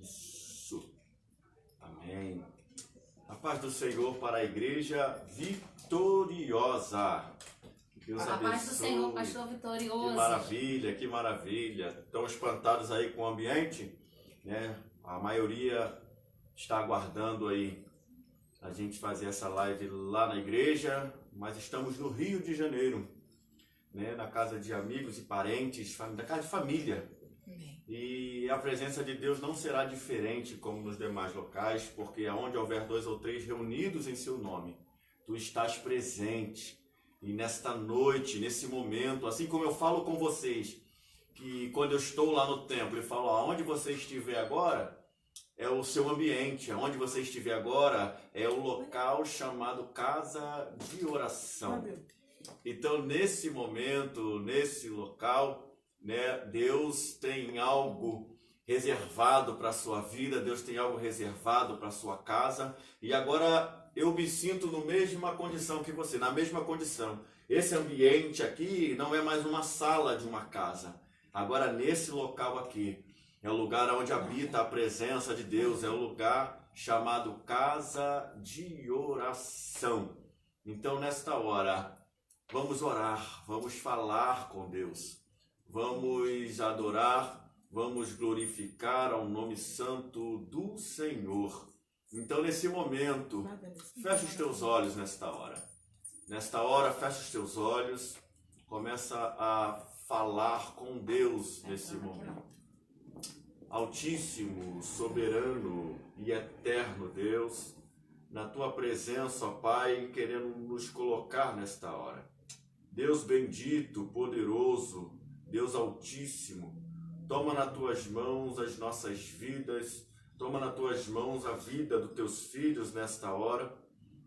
Isso. Amém. A paz do Senhor para a igreja vitoriosa. Deus a abençoe. paz do Senhor, pastor Vitorioso. Que maravilha, que maravilha. Estão espantados aí com o ambiente, né? A maioria está aguardando aí a gente fazer essa live lá na igreja, mas estamos no Rio de Janeiro, né? Na casa de amigos e parentes, da casa de família. E a presença de Deus não será diferente como nos demais locais, porque aonde houver 2 ou 3 reunidos em seu nome, tu estás presente. E nesta noite, nesse momento, assim como eu falo com vocês, que quando eu estou lá no templo e falo, aonde você estiver agora, é o seu ambiente, aonde você estiver agora, é o local chamado casa de oração. Então, nesse momento, nesse local, né, Deus tem algo reservado para a sua vida, Deus tem algo reservado para a sua casa, e agora eu me sinto na mesma condição que você, na mesma condição. Esse ambiente aqui não é mais uma sala de uma casa. Agora, nesse local aqui, é o lugar onde habita a presença de Deus, é o lugar chamado casa de oração. Então, nesta hora, vamos orar, vamos falar com Deus, vamos adorar, vamos glorificar ao nome santo do Senhor. Então, nesse momento, fecha os teus olhos nesta hora. Nesta hora, fecha os teus olhos, começa a falar com Deus nesse momento. Altíssimo, soberano e eterno Deus, na tua presença, ó Pai, querendo nos colocar nesta hora. Deus bendito, poderoso, Deus altíssimo, toma nas tuas mãos as nossas vidas, toma nas tuas mãos a vida dos teus filhos nesta hora,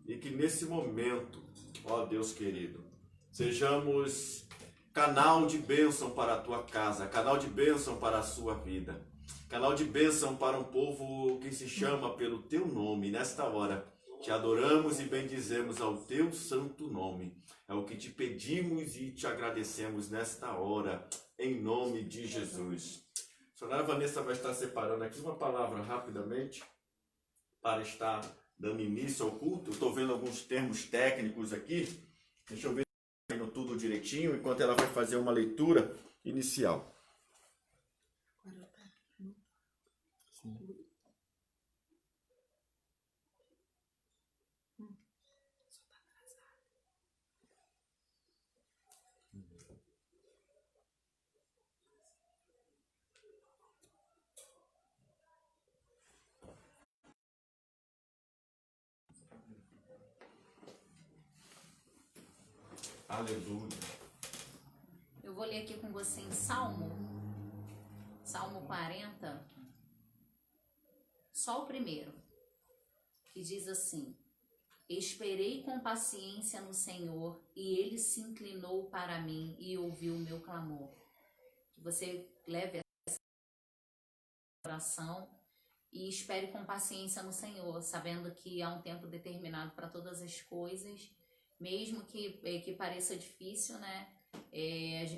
e que nesse momento, ó Deus querido, sejamos canal de bênção para a tua casa, canal de bênção para a sua vida, canal de bênção para um povo que se chama pelo teu nome. Nesta hora, te adoramos e bendizemos ao teu santo nome. É o que te pedimos e te agradecemos nesta hora, em nome de Jesus. A senhora Vanessa vai estar separando aqui uma palavra rapidamente para estar dando início ao culto. Eu estou vendo alguns termos técnicos aqui. Deixa eu ver se está indo tudo direitinho, enquanto ela vai fazer uma leitura inicial. Aleluia. Eu vou ler aqui com você em Salmo 40, só o primeiro, que diz assim: esperei com paciência no Senhor, e Ele se inclinou para mim e ouviu o meu clamor. Que você leve essa oração e espere com paciência no Senhor, sabendo que há um tempo determinado para todas as coisas, mesmo que pareça difícil, né?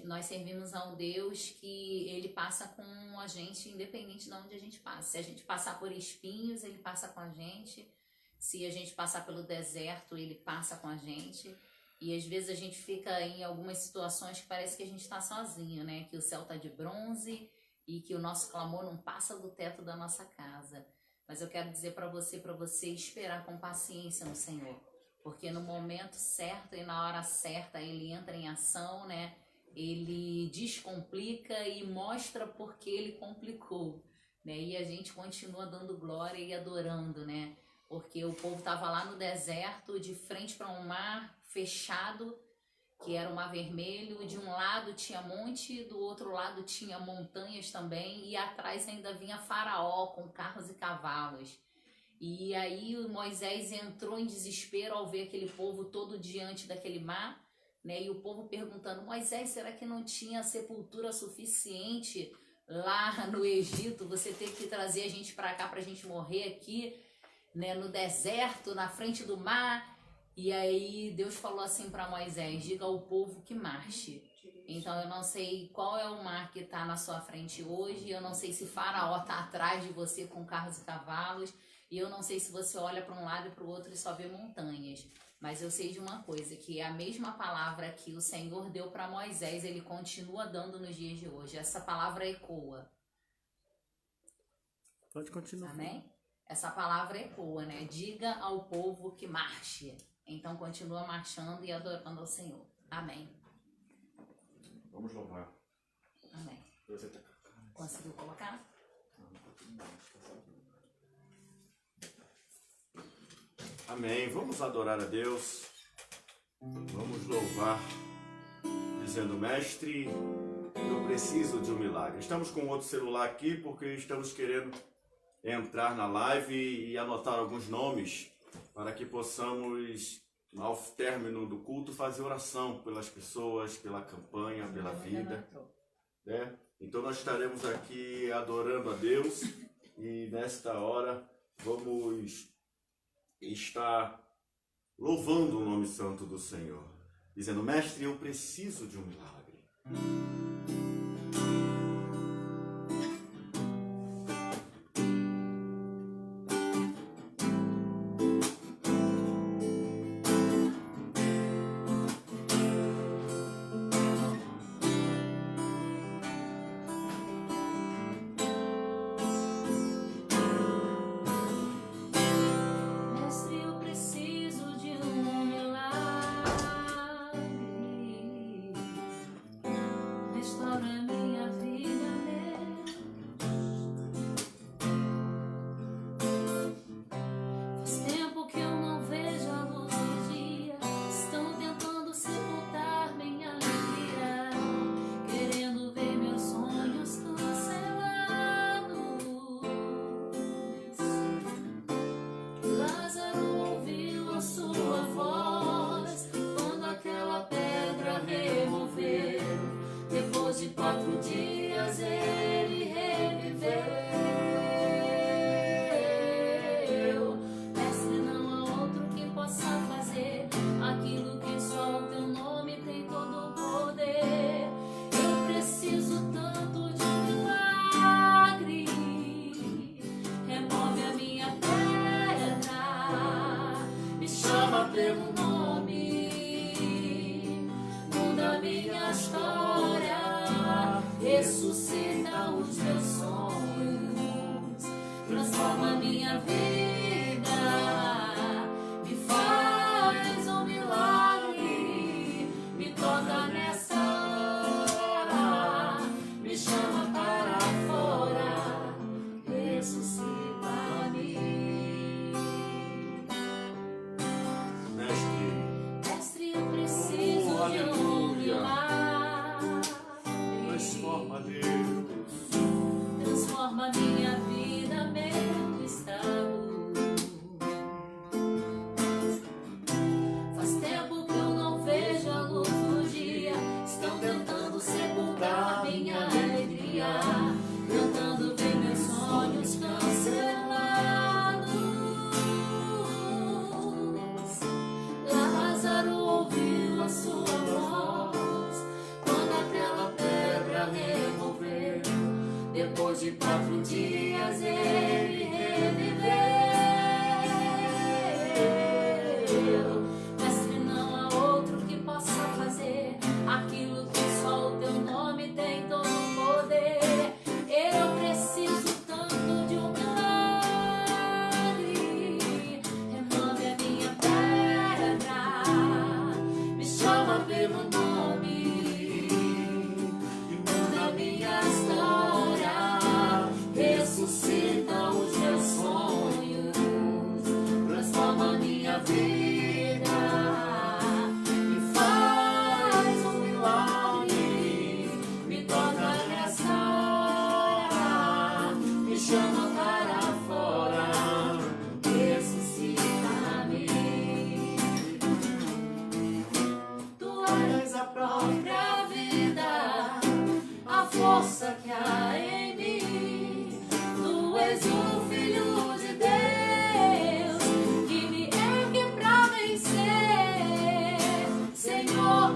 Nós servimos a um Deus que Ele passa com a gente, independente de onde a gente passa. Se a gente passar por espinhos, Ele passa com a gente. Se a gente passar pelo deserto, Ele passa com a gente. E às vezes a gente fica em algumas situações que parece que a gente está sozinho, né? Que o céu está de bronze e que o nosso clamor não passa do teto da nossa casa. Mas eu quero dizer para você esperar com paciência no Senhor. Porque no momento certo e na hora certa Ele entra em ação, né? Ele descomplica e mostra porque Ele complicou, né? E a gente continua dando glória e adorando, né? Porque o povo estava lá no deserto, de frente para um mar fechado, que era o Mar Vermelho. De um lado tinha monte, do outro lado tinha montanhas também, e atrás ainda vinha Faraó com carros e cavalos. E aí o Moisés entrou em desespero ao ver aquele povo todo diante daquele mar, né? E o povo perguntando: Moisés, será que não tinha sepultura suficiente lá no Egito? Você tem que trazer a gente para cá para a gente morrer aqui, né? No deserto, na frente do mar. E aí Deus falou assim para Moisés: diga ao povo que marche. Então eu não sei qual é o mar que está na sua frente hoje, eu não sei se Faraó está atrás de você com carros e cavalos, e eu não sei se você olha para um lado e para o outro e só vê montanhas. Mas eu sei de uma coisa, que a mesma palavra que o Senhor deu para Moisés, ele continua dando nos dias de hoje. Essa palavra ecoa. Pode continuar. Amém? Essa palavra ecoa, né? Diga ao povo que marche. Então continua marchando e adorando ao Senhor. Amém. Vamos louvar. Amém. Conseguiu colocar? Amém. Vamos adorar a Deus. Vamos louvar, dizendo: Mestre, eu preciso de um milagre. Estamos com outro celular aqui porque estamos querendo entrar na live e anotar alguns nomes para que possamos, ao término do culto, fazer oração pelas pessoas, pela campanha, pela vida. Né? Então nós estaremos aqui adorando a Deus e nesta hora vamos estar louvando o nome santo do Senhor, dizendo: Mestre, eu preciso de um milagre.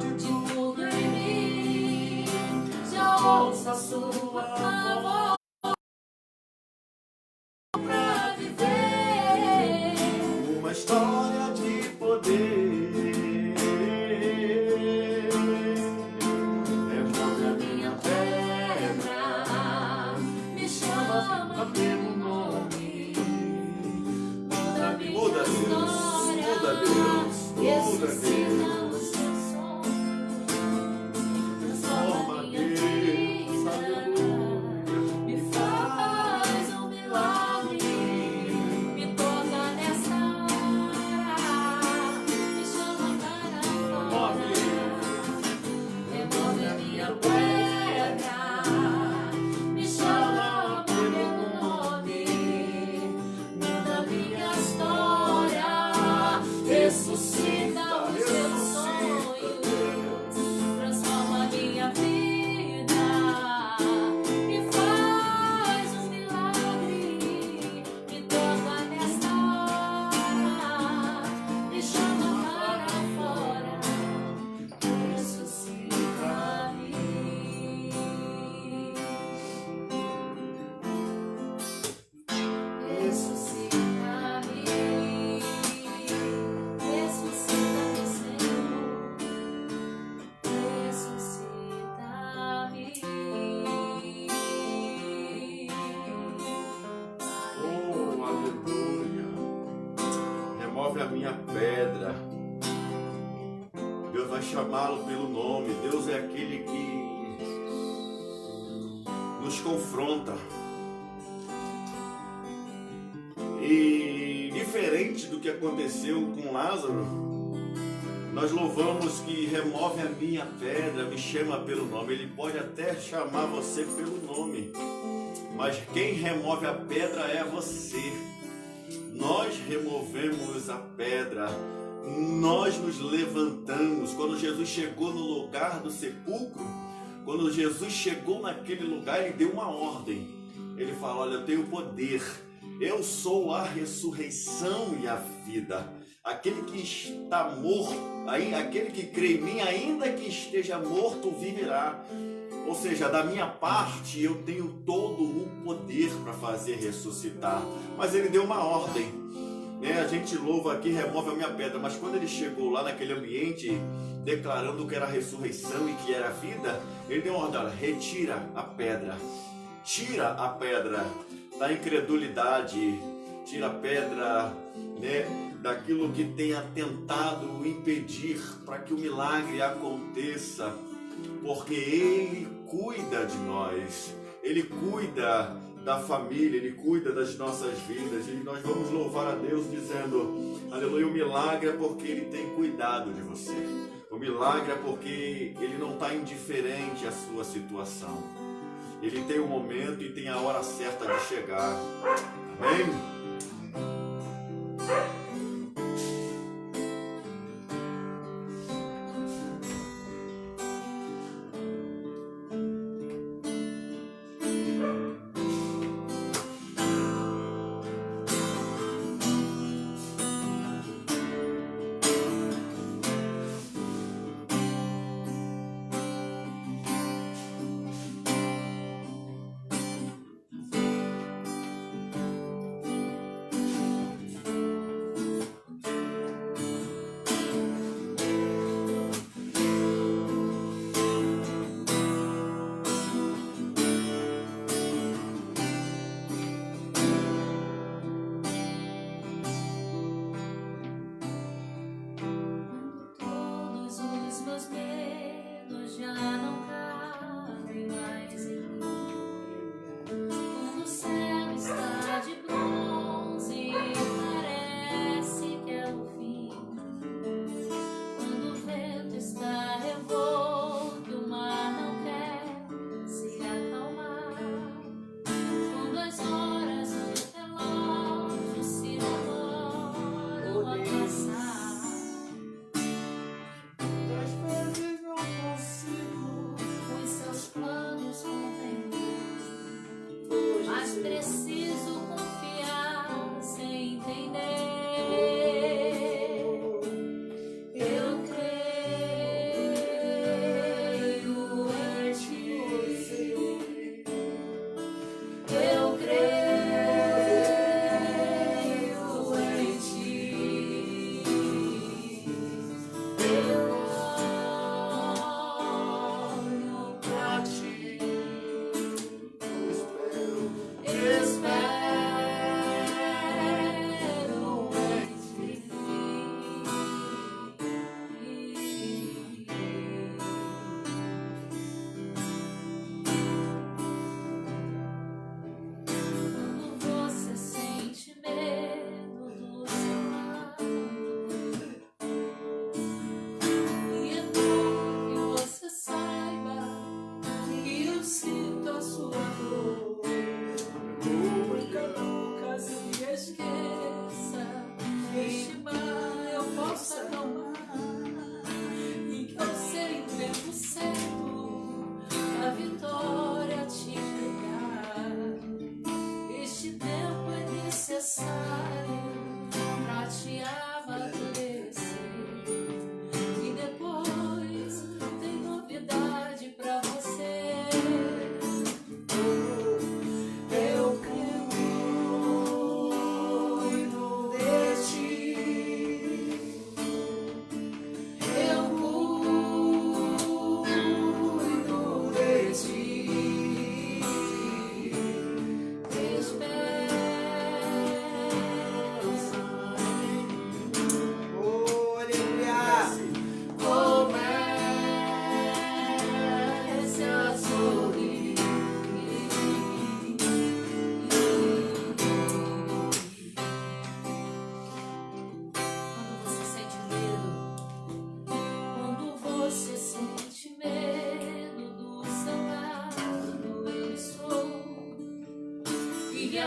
De tudo em mim. chama pelo nome. Muda minha Muda, Deus. história. Muda, Deus. Muda, Ressuscita Deus. os seus sonhos. Transforma Transforma, minha Deus. vida. Aleluia. Me faz um milagre. Me toca nessa hora. Me chama para fora. Remove a minha pedra. Me chama pelo nome. Muda minha história. Ressuscita os meus sonhos. Transforma minha vida. Me faz um milagre. Me toca nesta hora. Me chama para fora. Ressuscita-me. Ressuscita-me. Ressuscita-me, Senhor. Ressuscita-me. Oh, aleluia. Remove a minha pedra. Deus vai chamá-lo pelo nome. Deus é aquele que nos confronta. E diferente do que aconteceu com Lázaro, nós louvamos que remove a minha pedra, me chama pelo nome. Ele pode até chamar você pelo nome, mas quem remove a pedra é você. Nós removemos a pedra, nós nos levantamos. Quando Jesus chegou no lugar do sepulcro, quando Jesus chegou naquele lugar, ele deu uma ordem. Ele falou: olha, eu tenho poder, eu sou a ressurreição e a vida. Aquele que está morto, aquele que crê em mim, ainda que esteja morto, viverá. Ou seja, da minha parte, eu tenho todo o poder para fazer ressuscitar. Mas ele deu uma ordem, né? A gente louva aqui, remove a minha pedra. Mas quando ele chegou lá naquele ambiente, declarando que era a ressurreição e que era a vida, ele deu uma ordem: retira a pedra. Tira a pedra da incredulidade. Tira a pedra, né, daquilo que tenha tentado impedir para que o milagre aconteça. Porque Ele cuida de nós, Ele cuida da família, Ele cuida das nossas vidas. E nós vamos louvar a Deus dizendo: aleluia, o milagre é porque Ele tem cuidado de você. O milagre é porque Ele não está indiferente à sua situação. Ele tem o momento e tem a hora certa de chegar. Amém?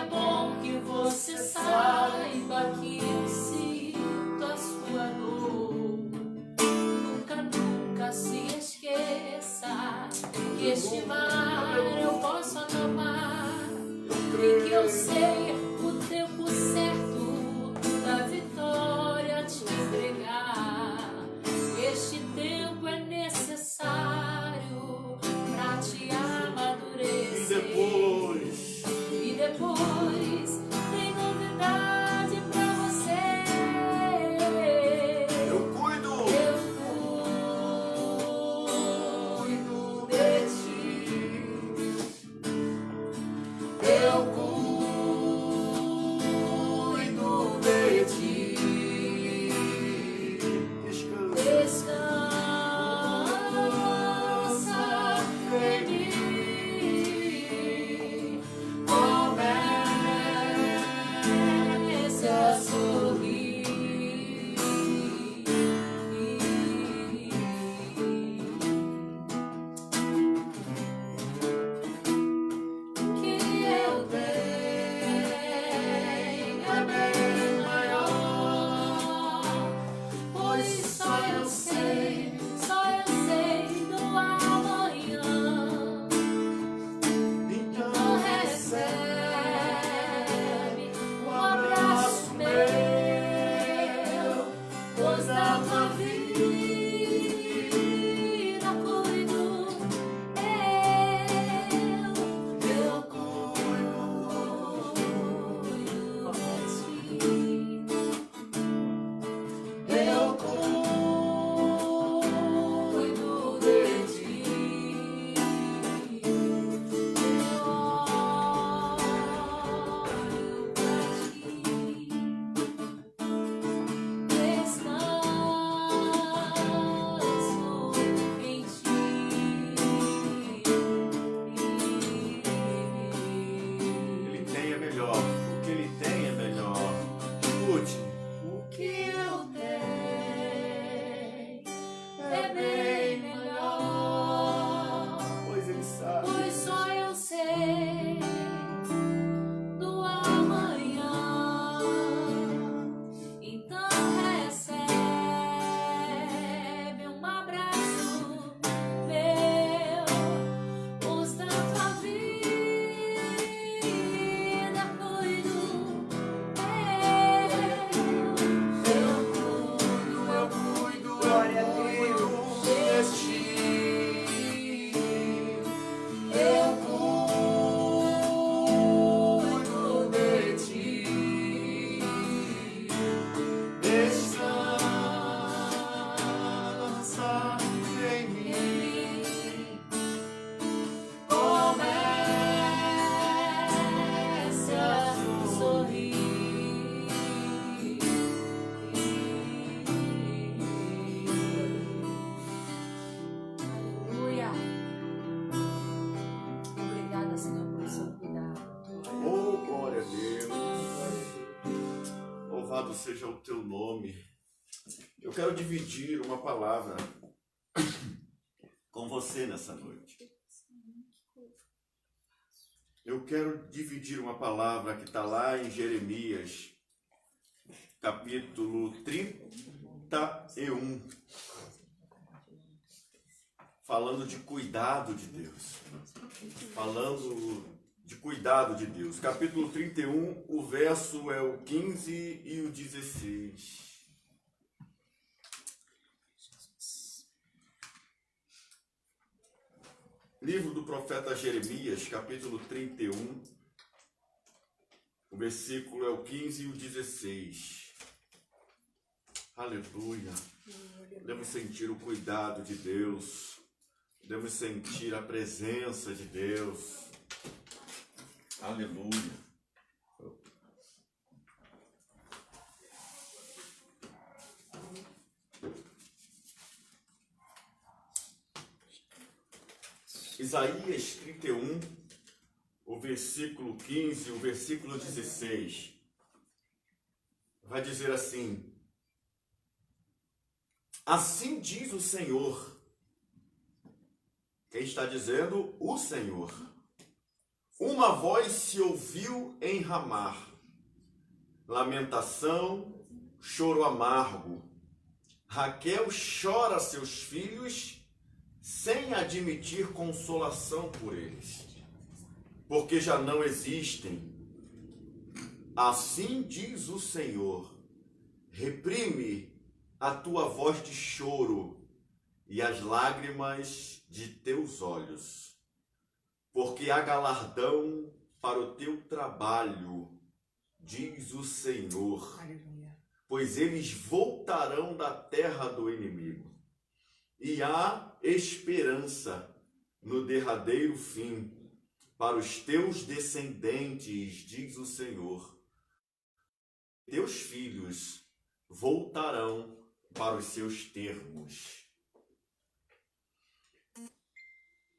bom que você saiba que eu sinto a sua dor. Nunca, nunca se esqueça que este mar eu posso acalmar e que eu sei o tempo certo da vitória te entregar. Este tempo é necessário pra te amadurecer. E depois tem novidade pra você. Eu cuido de ti. Eu cuido de ti. Descansa em mim. Comece a sorrir. Que eu tenho é bem maior, pois só eu sei do amanhã. Então recebe um abraço meu, pois da tua vida cuido eu cuido de ti. Eu cuido de ti. Eu olho pra ti. Descanso em ti. Ele tem é melhor. O que ele tem é melhor. Escute. O que eu tenho é bem melhor, Pois ele sabe. pois só eu sei do amanhã. Então recebe um abraço meu, pois da tua vida cuido eu cuido, glória a Deus, de ti. Eu cuido de ti. Descansa em mim. Comece a sorrir. Aleluia. Obrigada, Senhor, pelo seu cuidado. Oh, glória a Deus. Louvado seja o teu nome. Eu quero dividir uma palavra com você nessa noite. Eu quero dividir uma palavra que está lá em Jeremias, capítulo 31, falando de cuidado de Deus. Falando de cuidado de Deus. Capítulo 31, o verso é o 15 e o 16. Livro do profeta Jeremias, capítulo 31, o versículo é o 15 e o 16. Aleluia. Podemos sentir o cuidado de Deus. Podemos sentir a presença de Deus. Aleluia. Isaías 31, o versículo 15, o versículo 16. Vai dizer assim: assim diz o Senhor. Quem está dizendo? O Senhor. Uma voz se ouviu em Ramá, lamentação, choro amargo. Raquel chora seus filhos sem admitir consolação por eles, porque já não existem. Assim diz o Senhor: reprime a tua voz de choro e as lágrimas de teus olhos, porque há galardão para o teu trabalho, diz o Senhor. Aleluia. Pois eles voltarão da terra do inimigo, e há esperança no derradeiro fim para os teus descendentes, diz o Senhor. Teus filhos voltarão para os seus termos.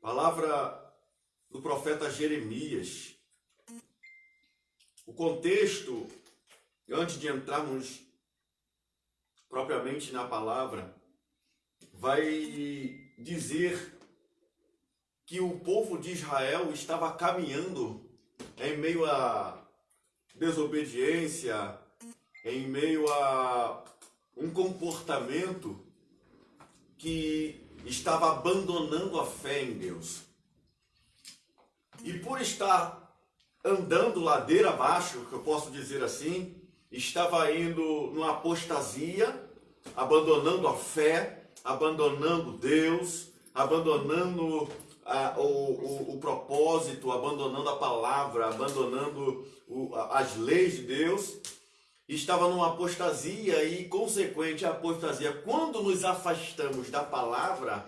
Palavra do profeta Jeremias. O contexto, antes de entrarmos propriamente na palavra, vai dizer que o povo de Israel estava caminhando em meio à desobediência, em meio a um comportamento que estava abandonando a fé em Deus. E por estar andando ladeira abaixo, que eu posso dizer assim, estava indo numa apostasia, abandonando a fé, abandonando Deus, abandonando o propósito, abandonando a palavra, abandonando as leis de Deus. Estava numa apostasia e, consequente à apostasia, quando nos afastamos da palavra,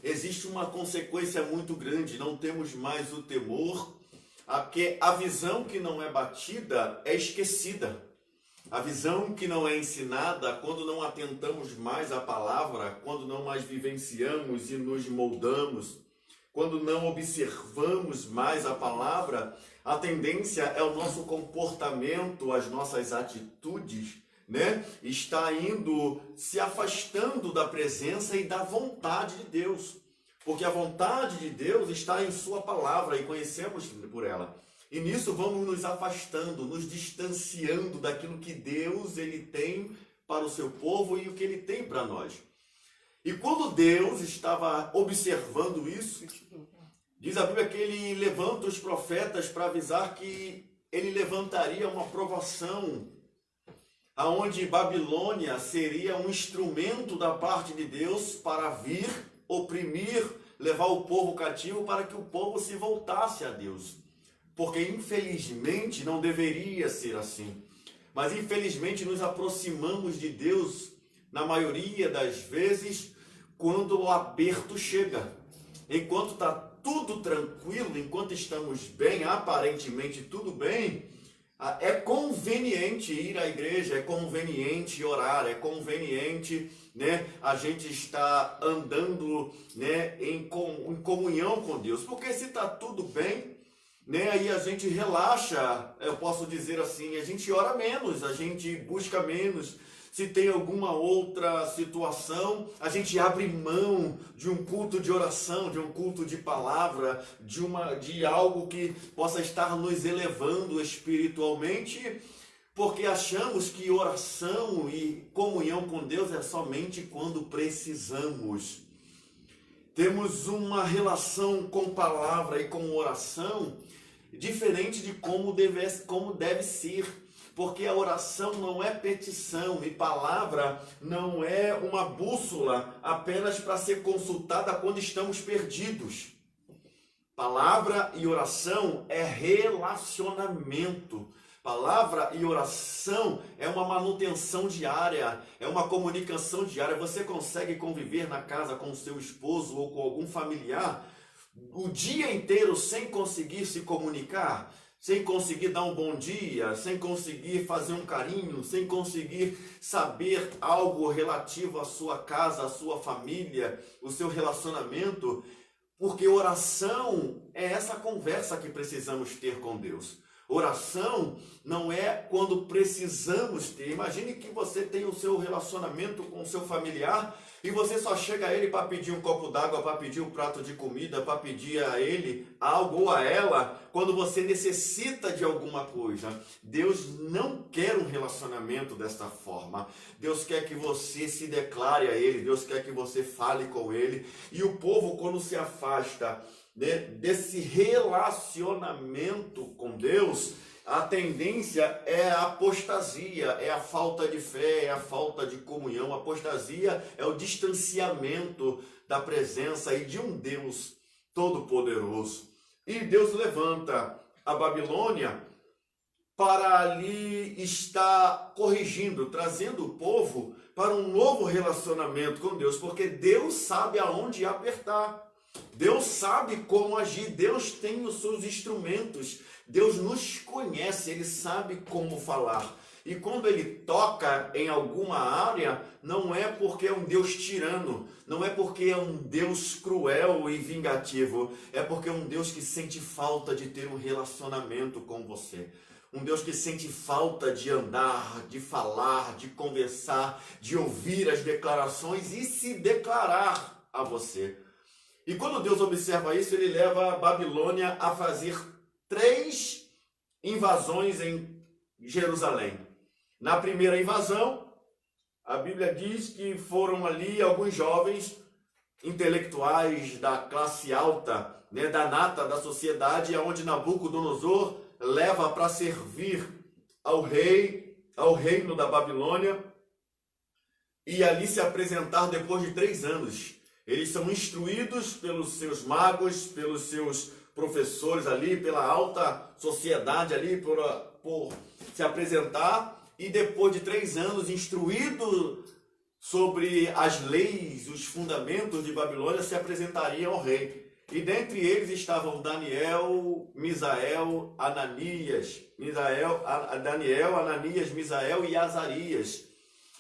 existe uma consequência muito grande. Não temos mais o temor, porque a visão que não é batida é esquecida. A visão que não é ensinada, quando não atentamos mais à palavra, quando não mais vivenciamos e nos moldamos, quando não observamos mais a palavra, a tendência é o nosso comportamento, as nossas atitudes, né? Está indo, se afastando da presença e da vontade de Deus. Porque a vontade de Deus está em sua palavra e conhecemos por ela. E nisso vamos nos afastando, nos distanciando daquilo que Deus ele tem para o seu povo e o que ele tem para nós. E quando Deus estava observando isso, diz a Bíblia que ele levanta os profetas para avisar que ele levantaria uma provação, aonde Babilônia seria um instrumento da parte de Deus para vir, oprimir, levar o povo cativo para que o povo se voltasse a Deus. Porque infelizmente não deveria ser assim. Mas infelizmente nos aproximamos de Deus, na maioria das vezes, quando o aperto chega. Enquanto está tudo tranquilo, enquanto estamos bem, aparentemente tudo bem, é conveniente ir à igreja, é conveniente orar, é conveniente, né, a gente estar andando, né, em comunhão com Deus. Porque se está tudo bem, né, aí a gente relaxa, eu posso dizer assim, a gente ora menos, a gente busca menos. Se tem alguma outra situação, a gente abre mão de um culto de oração, de um culto de palavra, de algo que possa estar nos elevando espiritualmente, porque achamos que oração e comunhão com Deus é somente quando precisamos. Temos uma relação com palavra e com oração diferente de como deve ser. Porque a oração não é petição e palavra não é uma bússola apenas para ser consultada quando estamos perdidos. Palavra e oração é relacionamento. Palavra e oração é uma manutenção diária, é uma comunicação diária. Você consegue conviver na casa com o seu esposo ou com algum familiar o dia inteiro sem conseguir se comunicar? Sem conseguir dar um bom dia, sem conseguir fazer um carinho, sem conseguir saber algo relativo à sua casa, à sua família, o seu relacionamento, porque oração é essa conversa que precisamos ter com Deus. Oração não é quando precisamos ter. Imagine que você tem o seu relacionamento com o seu familiar e você só chega a ele para pedir um copo d'água, para pedir um prato de comida, para pedir a ele algo ou a ela, quando você necessita de alguma coisa. Deus não quer um relacionamento desta forma. Deus quer que você se declare a Ele, Deus quer que você fale com Ele. E o povo, quando se afasta desse relacionamento com Deus, a tendência é a apostasia, é a falta de fé, é a falta de comunhão. A apostasia é o distanciamento da presença e de um Deus todo-poderoso. E Deus levanta a Babilônia para ali estar corrigindo, trazendo o povo para um novo relacionamento com Deus, porque Deus sabe aonde apertar. Deus sabe como agir, Deus tem os seus instrumentos, Deus nos conhece, Ele sabe como falar. E quando Ele toca em alguma área, não é porque é um Deus tirano, não é porque é um Deus cruel e vingativo, é porque é um Deus que sente falta de ter um relacionamento com você. Um Deus que sente falta de andar, de falar, de conversar, de ouvir as declarações e se declarar a você. E quando Deus observa isso, Ele leva a Babilônia a fazer 3 invasões em Jerusalém. Na primeira invasão, a Bíblia diz que foram ali alguns jovens intelectuais da classe alta, da nata da sociedade, onde Nabucodonosor leva para servir ao reino da Babilônia, e ali se apresentar depois de 3 anos. Eles são instruídos pelos seus magos, pelos seus professores ali, pela alta sociedade ali, por se apresentar, e depois de 3 anos, instruídos sobre as leis, os fundamentos de Babilônia, se apresentariam ao rei. E dentre eles estavam Daniel, Ananias, Misael e Azarias,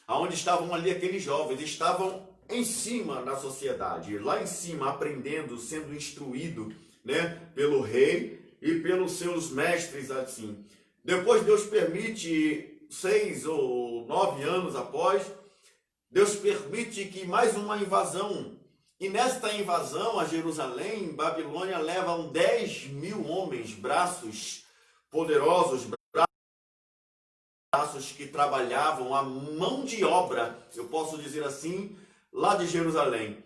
aonde estavam ali aqueles jovens, estavam em cima da sociedade, lá em cima, aprendendo, sendo instruído, pelo rei e pelos seus mestres, assim. Depois Deus permite, 6 ou 9 anos após, Deus permite que mais uma invasão. E nesta invasão a Jerusalém, Babilônia levam 10.000 homens, braços poderosos, braços que trabalhavam a mão de obra, eu posso dizer assim, lá de Jerusalém.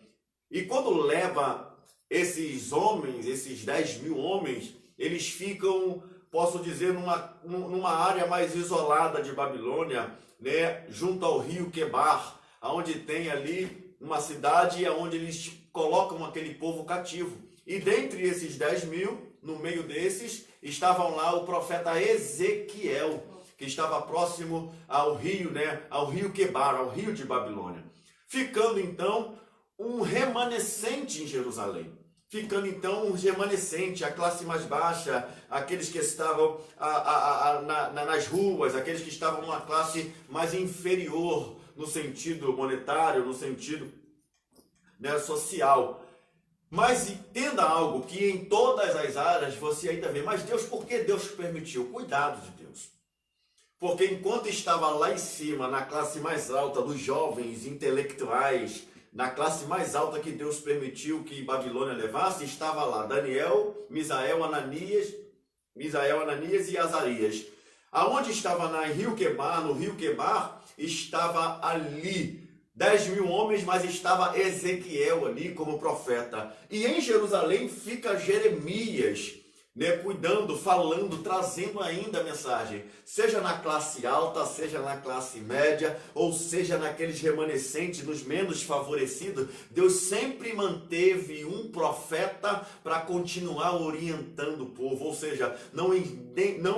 E quando leva esses homens, esses 10.000 homens, eles ficam, posso dizer, numa área mais isolada de Babilônia, junto ao rio Quebar, onde tem ali uma cidade onde eles colocam aquele povo cativo. E dentre esses 10.000, no meio desses, estavam lá o profeta Ezequiel, que estava próximo ao rio, ao rio Quebar, ao rio de Babilônia. Ficando então um remanescente em Jerusalém. Ficando então um remanescente, a classe mais baixa, aqueles que estavam nas ruas, aqueles que estavam numa classe mais inferior no sentido monetário, no sentido social. Mas entenda algo, que em todas as áreas você ainda vê, mas Deus, por que Deus permitiu? Cuidado de Deus. Porque enquanto estava lá em cima, na classe mais alta dos jovens intelectuais, na classe mais alta que Deus permitiu que Babilônia levasse, estava lá Daniel, Misael, Ananias e Azarias. Aonde estava no rio Quebar, estava ali 10.000 homens, mas estava Ezequiel ali como profeta. E em Jerusalém fica Jeremias, cuidando, falando, trazendo ainda a mensagem, seja na classe alta, seja na classe média, ou seja naqueles remanescentes, nos menos favorecidos, Deus sempre manteve um profeta para continuar orientando o povo, ou seja, não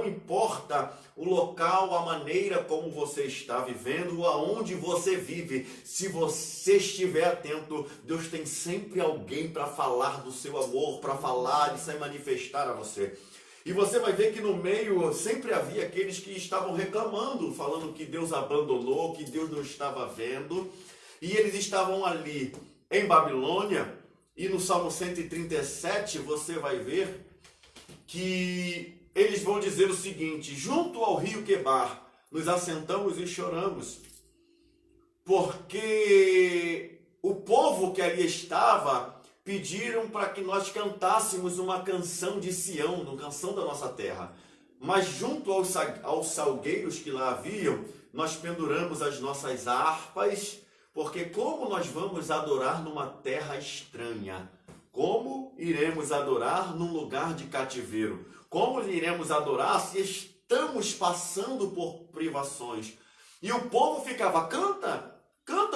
importa o local, a maneira como você está vivendo, aonde você vive, se você estiver atento, Deus tem sempre alguém para falar do seu amor, para falar e se manifestar a você. E você vai ver que no meio sempre havia aqueles que estavam reclamando, falando que Deus abandonou, que Deus não estava vendo, e eles estavam ali em Babilônia. E no Salmo 137 você vai ver que eles vão dizer o seguinte: junto ao rio Quebar, nos assentamos e choramos, porque o povo que ali estava pediram para que nós cantássemos uma canção de Sião, uma canção da nossa terra. Mas junto aos salgueiros que lá haviam, nós penduramos as nossas harpas, porque como nós vamos adorar numa terra estranha? Como iremos adorar num lugar de cativeiro? Como iremos adorar se estamos passando por privações? E o povo ficava, canta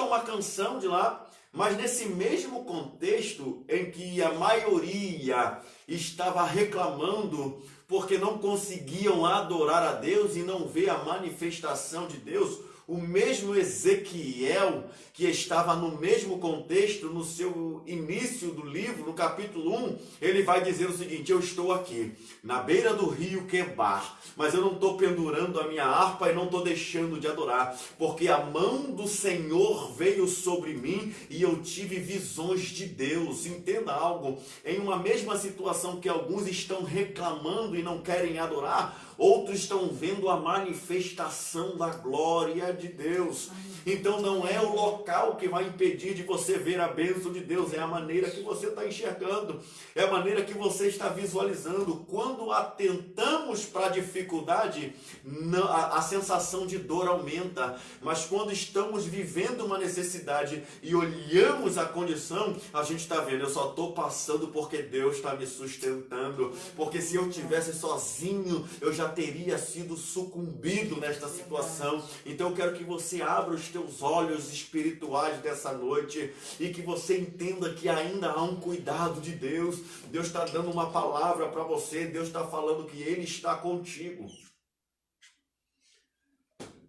uma canção de lá, mas nesse mesmo contexto em que a maioria estava reclamando porque não conseguiam adorar a Deus e não ver a manifestação de Deus, o mesmo Ezequiel, que estava no mesmo contexto, no seu início do livro, no capítulo 1, ele vai dizer o seguinte: eu estou aqui, na beira do rio Quebar, mas eu não estou pendurando a minha harpa e não estou deixando de adorar, porque a mão do Senhor veio sobre mim e eu tive visões de Deus. Entenda algo, em uma mesma situação que alguns estão reclamando e não querem adorar, outros estão vendo a manifestação da glória de Deus. Então não é o local que vai impedir de você ver a bênção de Deus, é a maneira que você está enxergando, é a maneira que você está visualizando. Quando atentamos para a dificuldade, a sensação de dor aumenta, mas quando estamos vivendo uma necessidade e olhamos a condição, a gente está vendo, eu só estou passando porque Deus está me sustentando, porque se eu tivesse sozinho, eu já teria sido sucumbido nesta situação. Então eu quero que você abra os teus olhos espirituais dessa noite e que você entenda que ainda há um cuidado de Deus. Deus está dando uma palavra para você, Deus está falando que Ele está contigo.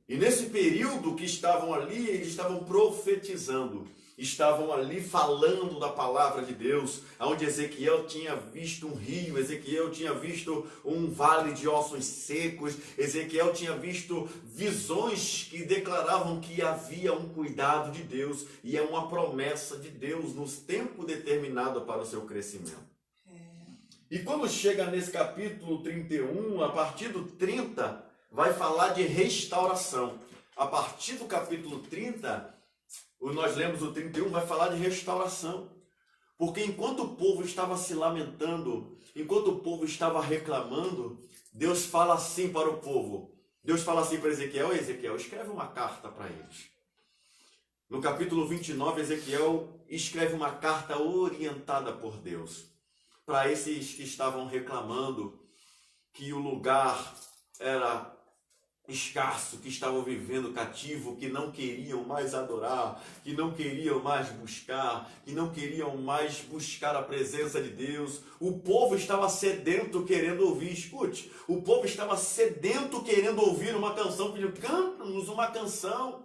E nesse período que estavam ali, eles estavam profetizando, estavam ali falando da palavra de Deus, onde Ezequiel tinha visto um rio, Ezequiel tinha visto um vale de ossos secos, Ezequiel tinha visto visões que declaravam que havia um cuidado de Deus e é uma promessa de Deus nos tempos determinados para o seu crescimento. E quando chega nesse capítulo 31, a partir do 30, vai falar de restauração. A partir do capítulo 30, nós lemos o 31, vai falar de restauração. Porque enquanto o povo estava se lamentando, enquanto o povo estava reclamando, Deus fala assim para o povo. Deus fala assim para Ezequiel: Ezequiel, escreve uma carta para eles. No capítulo 29, Ezequiel escreve uma carta orientada por Deus para esses que estavam reclamando que o lugar era escasso, que estavam vivendo cativo, que não queriam mais adorar, que não queriam mais buscar, que não queriam mais buscar a presença de Deus. O povo estava sedento querendo ouvir, escute, o povo estava sedento querendo ouvir uma canção, pedindo: canta-nos uma canção,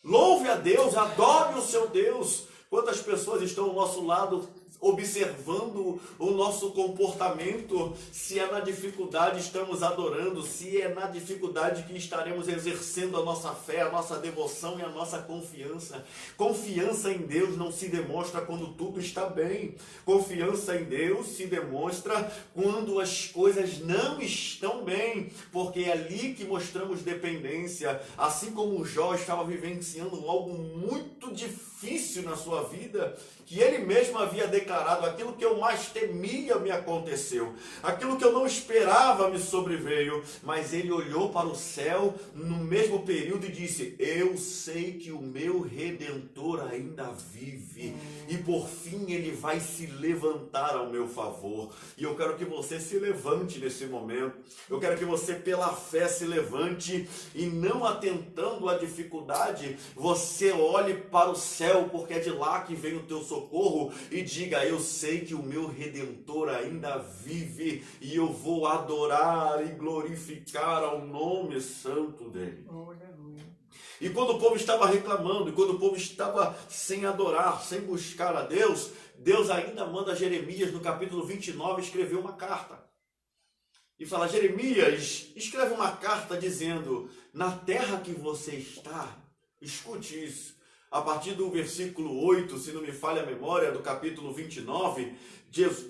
louve a Deus, adore o seu Deus. Quantas pessoas estão ao nosso lado observando o nosso comportamento? Se é na dificuldade estamos adorando, se é na dificuldade que estaremos exercendo a nossa fé, a nossa devoção e a nossa confiança. Confiança em Deus não se demonstra quando tudo está bem. Confiança em Deus se demonstra quando as coisas não estão bem, porque é ali que mostramos dependência. Assim como Jó estava vivenciando algo muito difícil na sua vida, que ele mesmo havia declarado: aquilo que eu mais temia me aconteceu, aquilo que eu não esperava me sobreveio. Mas ele olhou para o céu no mesmo período e disse: eu sei que o meu Redentor ainda vive, e por fim ele vai se levantar ao meu favor. E eu quero que você se levante nesse momento, eu quero que você pela fé se levante e, não atentando à dificuldade, você olhe para o céu, porque é de lá que vem o teu socorro, e diga: eu sei que o meu Redentor ainda vive e eu vou adorar e glorificar ao nome santo dele. E quando o povo estava reclamando, e quando o povo estava sem adorar, sem buscar a Deus, Deus ainda manda Jeremias, no capítulo 29, escrever uma carta. E fala: Jeremias, escreve uma carta dizendo: na terra que você está, escute isso. A partir do versículo 8, se não me falha a memória, do capítulo 29,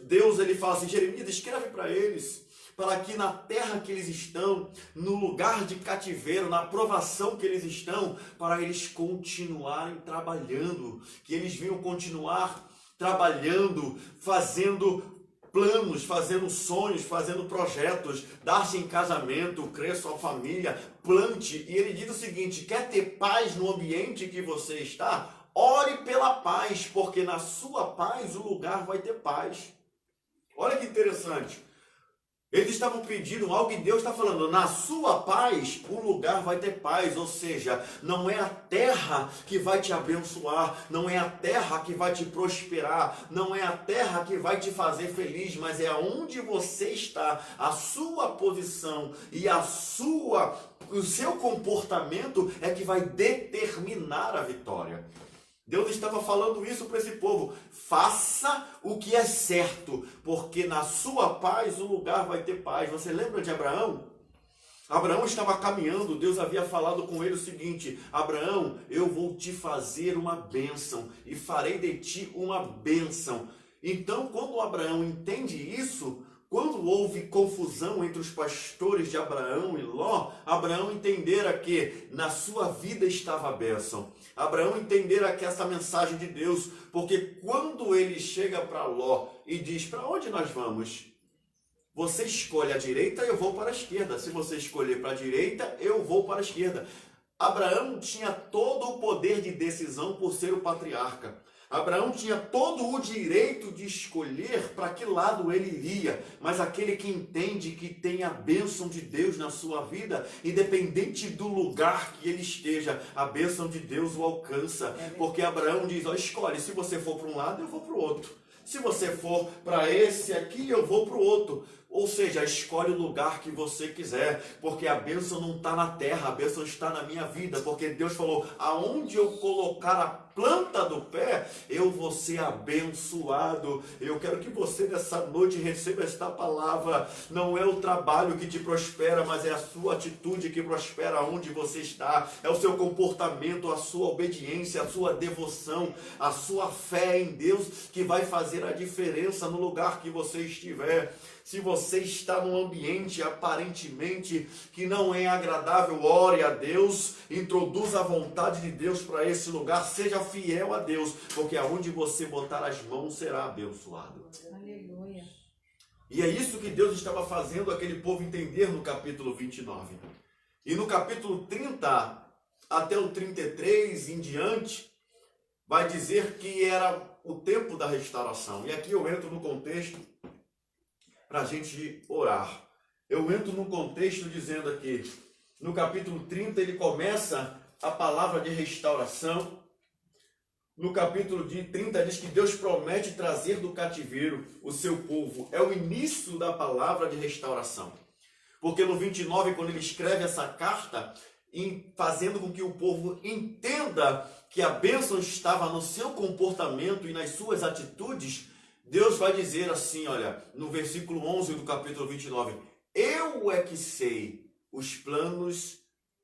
Deus ele fala assim: Jeremias, escreve para eles, para que na terra que eles estão, no lugar de cativeiro, na provação que eles estão, para eles continuarem trabalhando, que eles venham continuar trabalhando, fazendo planos, fazendo sonhos, fazendo projetos, dar-se em casamento, crer sua família, plante. E ele diz o seguinte: quer ter paz no ambiente que você está? Ore pela paz, porque na sua paz o lugar vai ter paz. Olha que interessante. Eles estavam pedindo algo e Deus está falando: na sua paz o lugar vai ter paz. Ou seja, não é a terra que vai te abençoar, não é a terra que vai te prosperar, não é a terra que vai te fazer feliz, mas é aonde você está, a sua posição e o seu comportamento é que vai determinar a vitória. Deus estava falando isso para esse povo: faça o que é certo, porque na sua paz o lugar vai ter paz. Você lembra de Abraão? Abraão estava caminhando, Deus havia falado com ele o seguinte: Abraão, eu vou te fazer uma bênção e farei de ti uma bênção. Então, quando Abraão entende isso, quando houve confusão entre os pastores de Abraão e Ló, Abraão entendera que na sua vida estava a bênção. Abraão entendera que essa mensagem de Deus, porque quando ele chega para Ló e diz: para onde nós vamos? Você escolhe a direita, eu vou para a esquerda. Se você escolher para a direita, eu vou para a esquerda. Abraão tinha todo o poder de decisão por ser o patriarca. Abraão tinha todo o direito de escolher para que lado ele iria, mas aquele que entende que tem a bênção de Deus na sua vida, independente do lugar que ele esteja, a bênção de Deus o alcança, porque Abraão diz: ó, escolhe, se você for para um lado, eu vou para o outro. Se você for para esse aqui, eu vou para o outro. Ou seja, escolhe o lugar que você quiser, porque a bênção não está na terra, a bênção está na minha vida, porque Deus falou: aonde eu colocar a planta do pé, eu vou ser abençoado. Eu quero que você nessa noite receba esta palavra. Não é o trabalho que te prospera, mas é a sua atitude que prospera onde você está. É o seu comportamento, a sua obediência, a sua devoção, a sua fé em Deus que vai fazer a diferença no lugar que você estiver. Se você está num ambiente aparentemente que não é agradável, ore a Deus, introduza a vontade de Deus para esse lugar, seja fiel a Deus, porque aonde você botar as mãos será abençoado. Aleluia. E é isso que Deus estava fazendo aquele povo entender no capítulo 29. E no capítulo 30 até o 33 em diante, vai dizer que era o tempo da restauração. E aqui eu entro no contexto para a gente orar. Eu entro num contexto dizendo aqui, no capítulo 30 ele começa a palavra de restauração. No capítulo 30 diz que Deus promete trazer do cativeiro o seu povo. É o início da palavra de restauração. Porque no 29, quando ele escreve essa carta, fazendo com que o povo entenda que a bênção estava no seu comportamento e nas suas atitudes, Deus vai dizer assim, olha, no versículo 11 do capítulo 29, eu é que sei os planos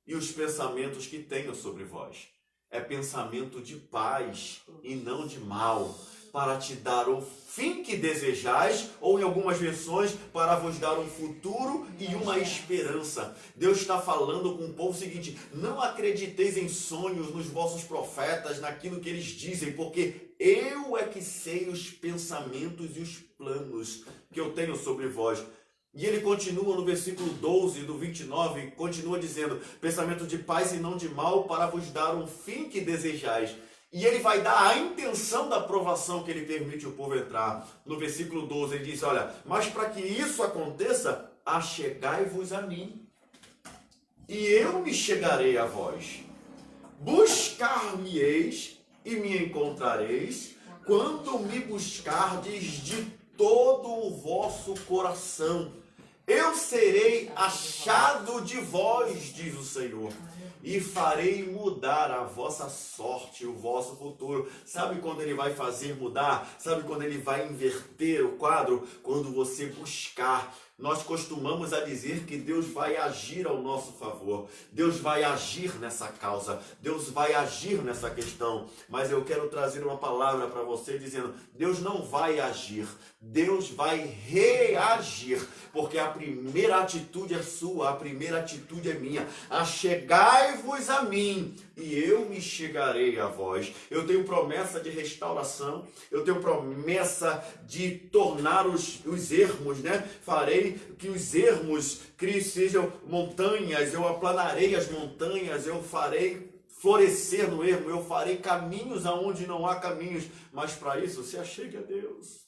e os pensamentos que tenho sobre vós. É pensamento de paz e não de mal, para te dar o fim que desejais, ou em algumas versões, para vos dar um futuro e uma esperança. Deus está falando com o povo o seguinte: não acrediteis em sonhos, nos vossos profetas, naquilo que eles dizem, porque eu é que sei os pensamentos e os planos que eu tenho sobre vós. E ele continua no versículo 12 do 29, continua dizendo, pensamento de paz e não de mal, para vos dar um fim que desejais. E ele vai dar a intenção da aprovação que ele permite o povo entrar. No versículo 12 ele diz, olha, mas para que isso aconteça, achegai-vos a mim, e eu me chegarei a vós. Buscar-me-eis e me encontrareis, quando me buscardes de todo o vosso coração. Eu serei achado de vós, diz o Senhor, e farei mudar a vossa sorte, o vosso futuro. Sabe quando ele vai fazer mudar? Sabe quando ele vai inverter o quadro? Quando você buscar. nós costumamos a dizer que Deus vai agir ao nosso favor, Deus vai agir nessa causa, Deus vai agir nessa questão, mas eu quero trazer uma palavra para você dizendo, Deus não vai agir, Deus vai reagir, porque a primeira atitude é sua, a primeira atitude é minha. Achegai-vos a mim e eu me chegarei a vós. Eu tenho promessa de restauração, eu tenho promessa de tornar os ermos, né? Farei que os ermos sejam montanhas, eu aplanarei as montanhas, eu farei florescer no ermo, eu farei caminhos aonde não há caminhos, mas para isso se achegue a Deus.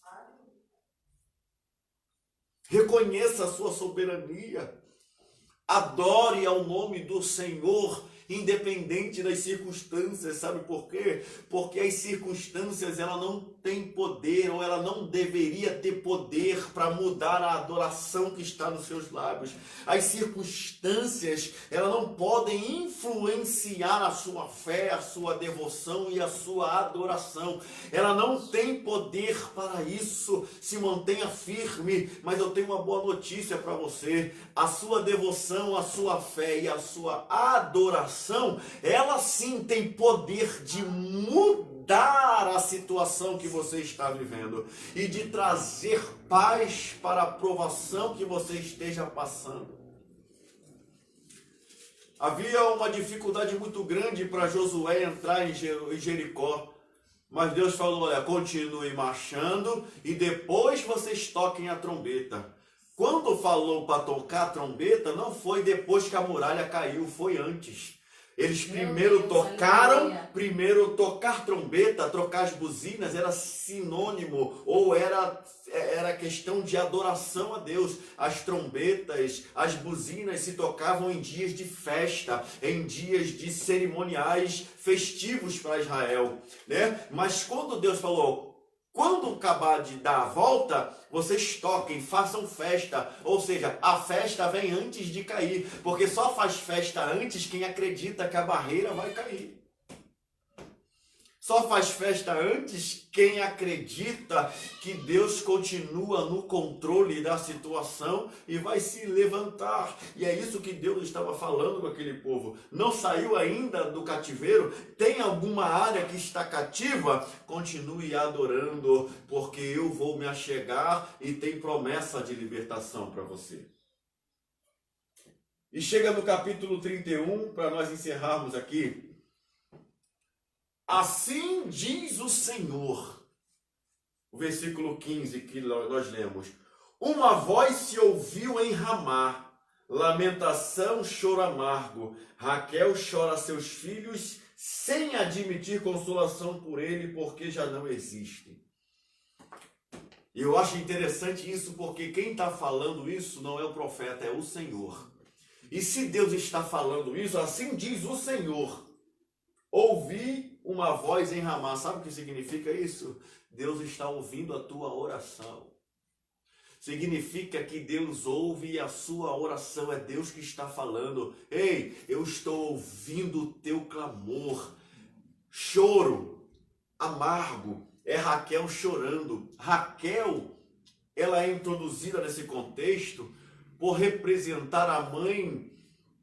Reconheça a sua soberania, adore ao nome do Senhor, independente das circunstâncias. Sabe por quê? Porque as circunstâncias, ela não tem poder, ou ela não deveria ter poder para mudar a adoração que está nos seus lábios. As circunstâncias, elas não podem influenciar a sua fé, a sua devoção e a sua adoração. Ela não tem poder para isso. Se mantenha firme, mas eu tenho uma boa notícia para você. A sua devoção, a sua fé e a sua adoração, ela sim tem poder de mudar a situação que você está vivendo e de trazer paz para a provação que você esteja passando. Havia uma dificuldade muito grande para Josué entrar em Jericó, mas Deus falou, olha, continue marchando e depois vocês toquem a trombeta. Quando falou para tocar a trombeta, não foi depois que a muralha caiu, foi antes. Eles primeiro tocar trombeta, trocar as buzinas, era sinônimo, ou era questão de adoração a Deus. As trombetas, as buzinas se tocavam em dias de festa, em dias de cerimoniais festivos para Israel, né? Mas quando Deus falou, quando acabar de dar a volta, vocês toquem, façam festa. Ou seja, a festa vem antes de cair. Porque só faz festa antes quem acredita que a barreira vai cair. Só faz festa antes quem acredita que Deus continua no controle da situação e vai se levantar. E é isso que Deus estava falando com aquele povo. Não saiu ainda do cativeiro? Tem alguma área que está cativa? Continue adorando, porque eu vou me achegar e tem promessa de libertação para você. E chega no capítulo 31, para nós encerrarmos aqui. Assim diz o Senhor, o versículo 15 que nós lemos. Uma voz se ouviu em Ramá, lamentação, choro amargo. Raquel chora seus filhos sem admitir consolação por ele, porque já não existem. Eu acho interessante isso, porque quem está falando isso não é o profeta, é o Senhor. E se Deus está falando isso, assim diz o Senhor. Ouvi uma voz em Ramá. Sabe o que significa isso? Deus está ouvindo a tua oração. Significa que Deus ouve a sua oração. É Deus que está falando. Ei, eu estou ouvindo o teu clamor. Choro amargo. É Raquel chorando. Raquel, ela é introduzida nesse contexto por representar a mãe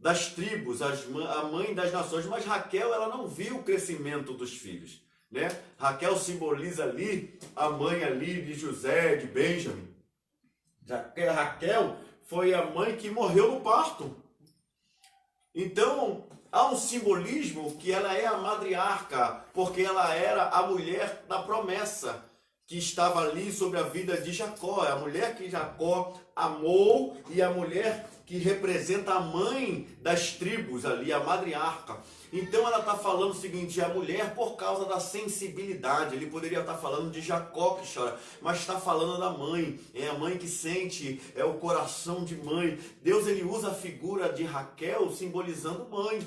das tribos, a mãe das nações, mas Raquel, ela não viu o crescimento dos filhos, né? Raquel simboliza ali a mãe ali de José, de Benjamim. Raquel foi a mãe que morreu no parto. Então, há um simbolismo que ela é a matriarca, porque ela era a mulher da promessa que estava ali sobre a vida de Jacó, a mulher que Jacó amou e a mulher que representa a mãe das tribos ali, a matriarca. Então ela está falando o seguinte, a mulher por causa da sensibilidade. Ele poderia estar falando de Jacó que chora, mas está falando da mãe. É a mãe que sente, é o coração de mãe. Deus, ele usa a figura de Raquel simbolizando mãe,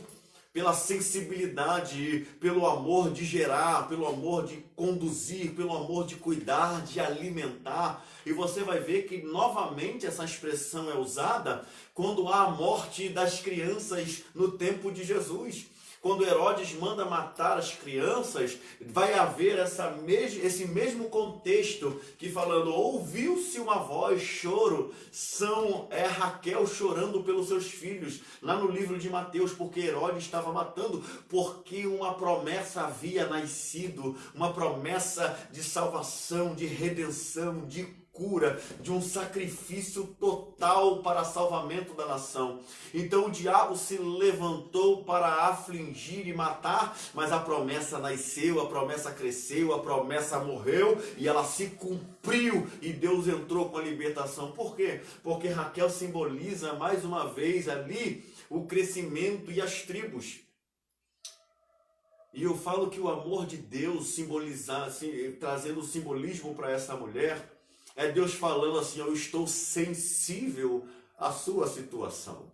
pela sensibilidade, pelo amor de gerar, pelo amor de conduzir, pelo amor de cuidar, de alimentar. E você vai ver que novamente essa expressão é usada quando há a morte das crianças no tempo de Jesus. Quando Herodes manda matar as crianças, vai haver esse mesmo contexto que falando, ouviu-se uma voz, choro, é Raquel chorando pelos seus filhos, lá no livro de Mateus, porque Herodes estava matando, porque uma promessa havia nascido, uma promessa de salvação, de redenção, de cura, de um sacrifício total para salvamento da nação. Então o diabo se levantou para afligir e matar, mas a promessa nasceu, a promessa cresceu, a promessa morreu e ela se cumpriu e Deus entrou com a libertação. Por quê? Porque Raquel simboliza mais uma vez ali o crescimento e as tribos. E eu falo que o amor de Deus trazendo simbolismo para essa mulher, é Deus falando assim, eu estou sensível à sua situação.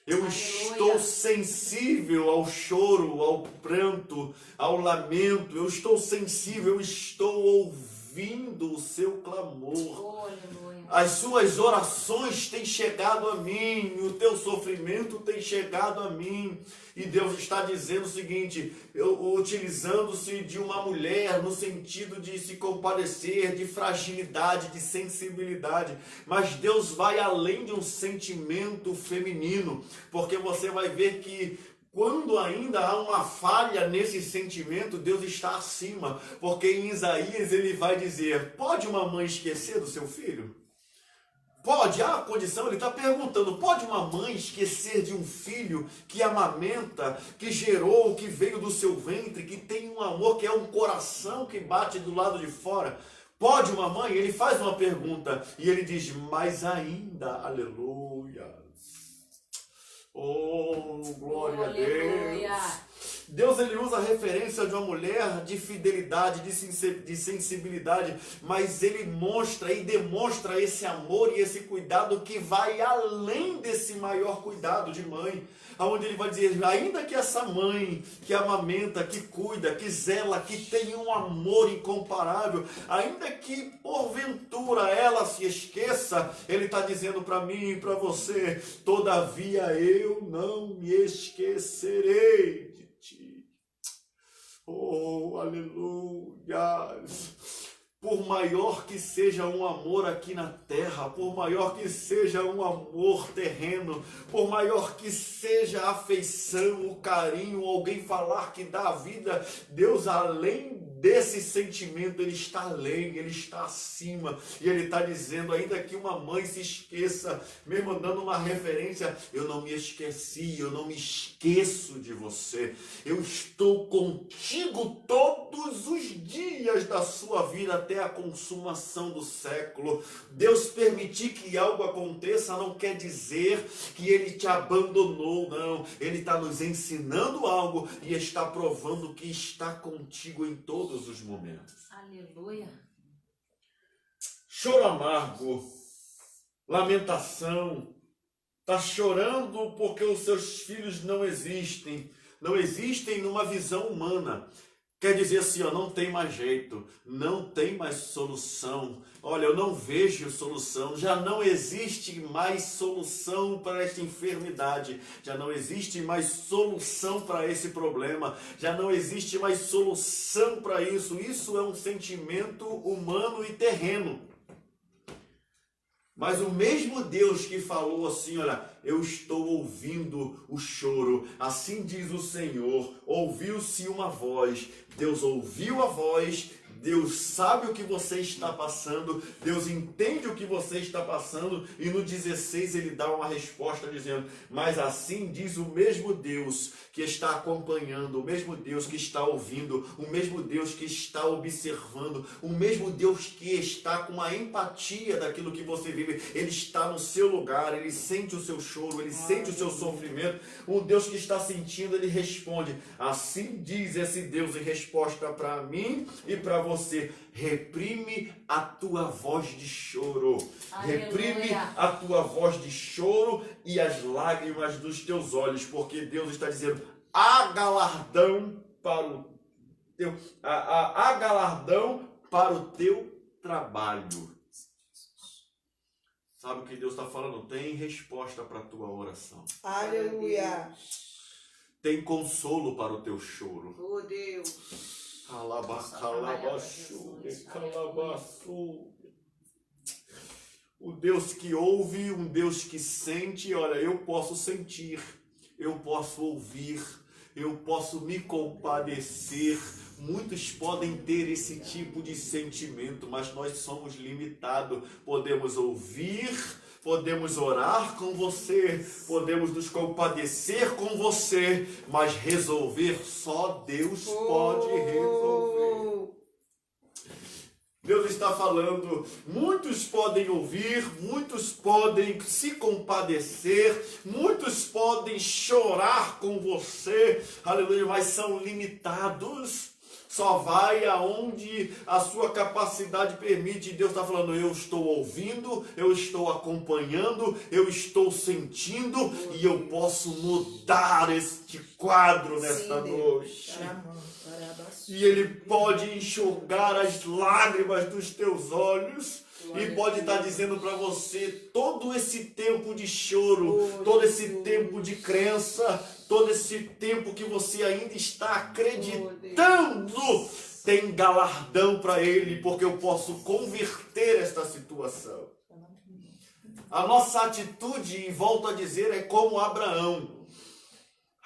Eu Aleluia. Estou sensível ao choro, ao pranto, ao lamento. Eu estou sensível, eu estou ouvindo o seu clamor. Aleluia. As suas orações têm chegado a mim, o teu sofrimento tem chegado a mim. E Deus está dizendo o seguinte, utilizando-se de uma mulher no sentido de se compadecer, de fragilidade, de sensibilidade. Mas Deus vai além de um sentimento feminino, porque você vai ver que quando ainda há uma falha nesse sentimento, Deus está acima. Porque em Isaías ele vai dizer, pode uma mãe esquecer do seu filho? Pode, há a condição, ele está perguntando, pode uma mãe esquecer de um filho que amamenta, que gerou, que veio do seu ventre, que tem um amor, que é um coração que bate do lado de fora? Pode uma mãe? Ele faz uma pergunta e ele diz, mas ainda, aleluia. Oh, glória a Deus. Deus ele usa a referência de uma mulher de fidelidade, de sensibilidade, mas ele mostra e demonstra esse amor e esse cuidado que vai além desse maior cuidado de mãe, onde ele vai dizer, ainda que essa mãe que amamenta, que cuida, que zela, que tem um amor incomparável, ainda que porventura ela se esqueça, ele está dizendo para mim e para você, todavia eu não me esquecerei de ti. Oh, aleluia! Por maior que seja um amor aqui na terra, por maior que seja um amor terreno, por maior que seja a afeição, o carinho, alguém falar que dá a vida, Deus além desse sentimento, ele está além, ele está acima, e ele está dizendo, ainda que uma mãe se esqueça, mesmo dando uma referência, eu não me esqueci, eu não me esqueço de você, eu estou contigo todos os dias da sua vida, até a consumação do século. Deus permitir que algo aconteça não quer dizer que ele te abandonou, não, ele está nos ensinando algo, e está provando que está contigo em todos os momentos. Aleluia. Choro amargo, lamentação, está chorando porque os seus filhos não existem numa visão humana. Quer dizer assim, ó, não tem mais jeito, não tem mais solução. Olha, eu não vejo solução, já não existe mais solução para esta enfermidade, já não existe mais solução para esse problema, já não existe mais solução para isso. Isso é um sentimento humano e terreno. Mas o mesmo Deus que falou assim, olha, eu estou ouvindo o choro, assim diz o Senhor, ouviu-se uma voz, Deus ouviu a voz, Deus sabe o que você está passando, Deus entende o que você está passando, e no 16 ele dá uma resposta dizendo, mas assim diz o mesmo Deus que está acompanhando, o mesmo Deus que está ouvindo, o mesmo Deus que está observando, o mesmo Deus que está com a empatia daquilo que você vive, ele está no seu lugar, ele sente o seu choro, ele sente o seu sofrimento, o Deus que está sentindo, ele responde, assim diz esse Deus em resposta para mim e para você, reprime a tua voz de choro, Aleluia. Reprime a tua voz de choro e as lágrimas dos teus olhos, porque Deus está dizendo, há galardão para o teu, há galardão para o teu trabalho. Sabe o que Deus está falando? Tem resposta para a tua oração. Aleluia. Tem consolo para o teu choro. Oh, Deus. O Deus que ouve, um Deus que sente. Olha, eu posso sentir, eu posso ouvir, eu posso me compadecer. Muitos podem ter esse tipo de sentimento, mas nós somos limitados. Podemos ouvir, podemos orar com você, podemos nos compadecer com você, mas resolver só Deus pode resolver. Deus está falando, muitos podem ouvir, muitos podem se compadecer, muitos podem chorar com você, aleluia, mas são limitados. Só vai aonde a sua capacidade permite. Deus está falando, eu estou ouvindo, eu estou acompanhando, eu estou sentindo e eu posso mudar este quadro nesta noite. E Ele pode enxugar as lágrimas dos teus olhos. E pode estar dizendo para você, todo esse tempo de choro, todo esse tempo de crença, todo esse tempo que você ainda está acreditando, tem galardão para Ele, porque eu posso converter esta situação. A nossa atitude, e volto a dizer, é como Abraão.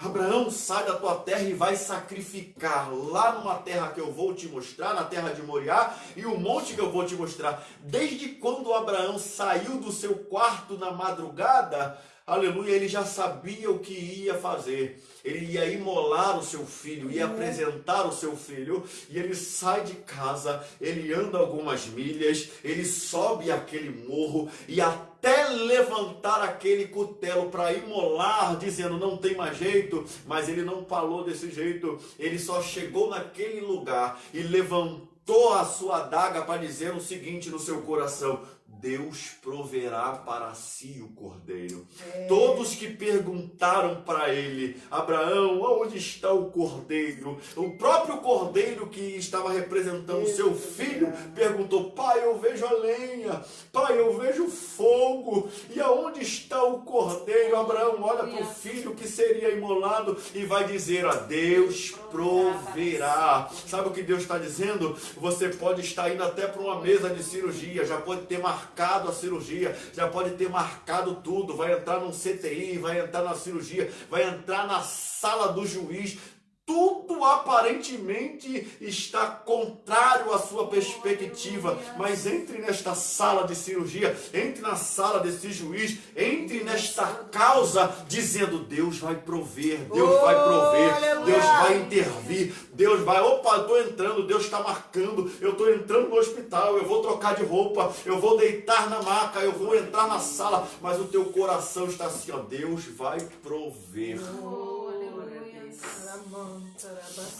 Abraão, sai da tua terra e vai sacrificar lá numa terra que eu vou te mostrar, na terra de Moriá, e o monte que eu vou te mostrar. Desde quando Abraão saiu do seu quarto na madrugada, aleluia, ele já sabia o que ia fazer. Ele ia imolar o seu filho, ia apresentar o seu filho, e ele sai de casa, ele anda algumas milhas, ele sobe aquele morro, e até levantar aquele cutelo para imolar, dizendo não tem mais jeito, mas ele não falou desse jeito, ele só chegou naquele lugar e levantou a sua adaga para dizer o seguinte no seu coração: Deus proverá para si o cordeiro. Todos que perguntaram para ele, Abraão, onde está o cordeiro? O próprio cordeiro que estava representando seu filho perguntou, pai, eu vejo a lenha, pai, eu vejo fogo, e aonde está o cordeiro? Abraão olha para o filho que seria imolado e vai dizer, a Deus proverá. Sabe o que Deus está dizendo? Você pode estar indo até para uma mesa de cirurgia, já pode ter marcado a cirurgia, já pode ter marcado tudo, vai entrar num CTI, vai entrar na cirurgia, vai entrar na sala do juiz, tudo aparentemente está contrário à sua perspectiva, mas entre nesta sala de cirurgia, entre na sala desse juiz, entre nesta causa, dizendo, Deus vai prover, Deus vai prover, aleluia. Deus vai intervir, Deus vai, opa, eu estou entrando, Deus está marcando, eu estou entrando no hospital, eu vou trocar de roupa, eu vou deitar na maca, eu vou entrar na sala, mas o teu coração está assim, ó, Deus vai prover.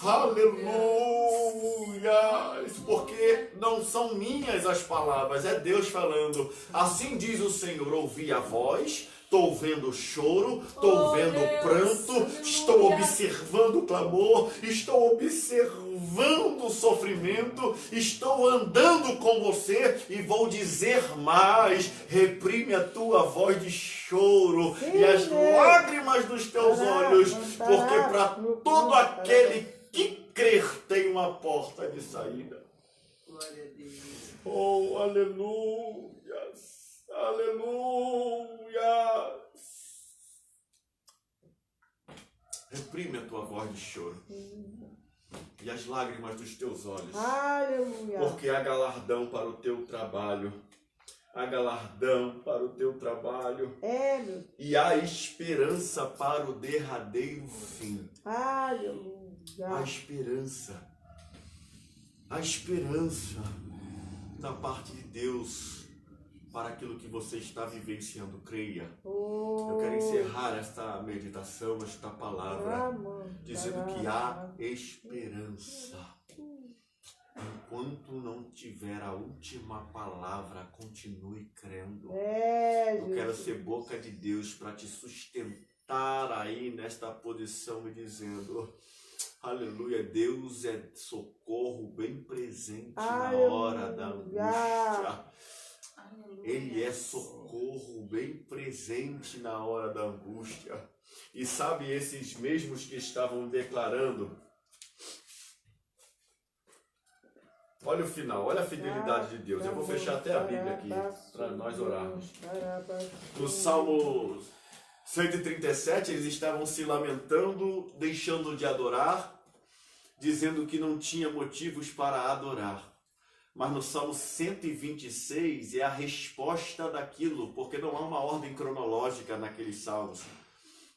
Aleluia! Porque não são minhas as palavras, é Deus falando. Assim diz o Senhor, ouvi a voz, estou vendo o choro, estou vendo o pranto, estou observando o clamor, estou observando o sofrimento, estou andando com você e vou dizer mais, reprime a tua voz de choro e as lágrimas dos teus olhos, porque para todo aquele que crer tem uma porta de saída. Glória a Deus. Oh, aleluia! Aleluia! Reprime a tua voz de choro e as lágrimas dos teus olhos, Aleluia. porque há galardão para o teu trabalho. Há galardão para o teu trabalho. Meu E há esperança para o derradeiro fim. aleluia. Há esperança. Há esperança da parte de Deus para aquilo que você está vivenciando. Creia. Eu quero encerrar esta meditação, esta palavra, dizendo que há esperança. Enquanto não tiver a última palavra, continue crendo. Eu quero ser boca de Deus para te sustentar aí nesta posição e dizendo, aleluia, Deus é socorro bem presente na hora da angústia. Ele é socorro bem presente na hora da angústia. E sabe, esses mesmos que estavam declarando, olha o final, olha a fidelidade de Deus. Eu vou fechar até a Bíblia aqui para nós orarmos. No Salmo 137, eles estavam se lamentando, deixando de adorar, dizendo que não tinha motivos para adorar. Mas no Salmo 126 é a resposta daquilo, porque não há uma ordem cronológica naqueles salmos.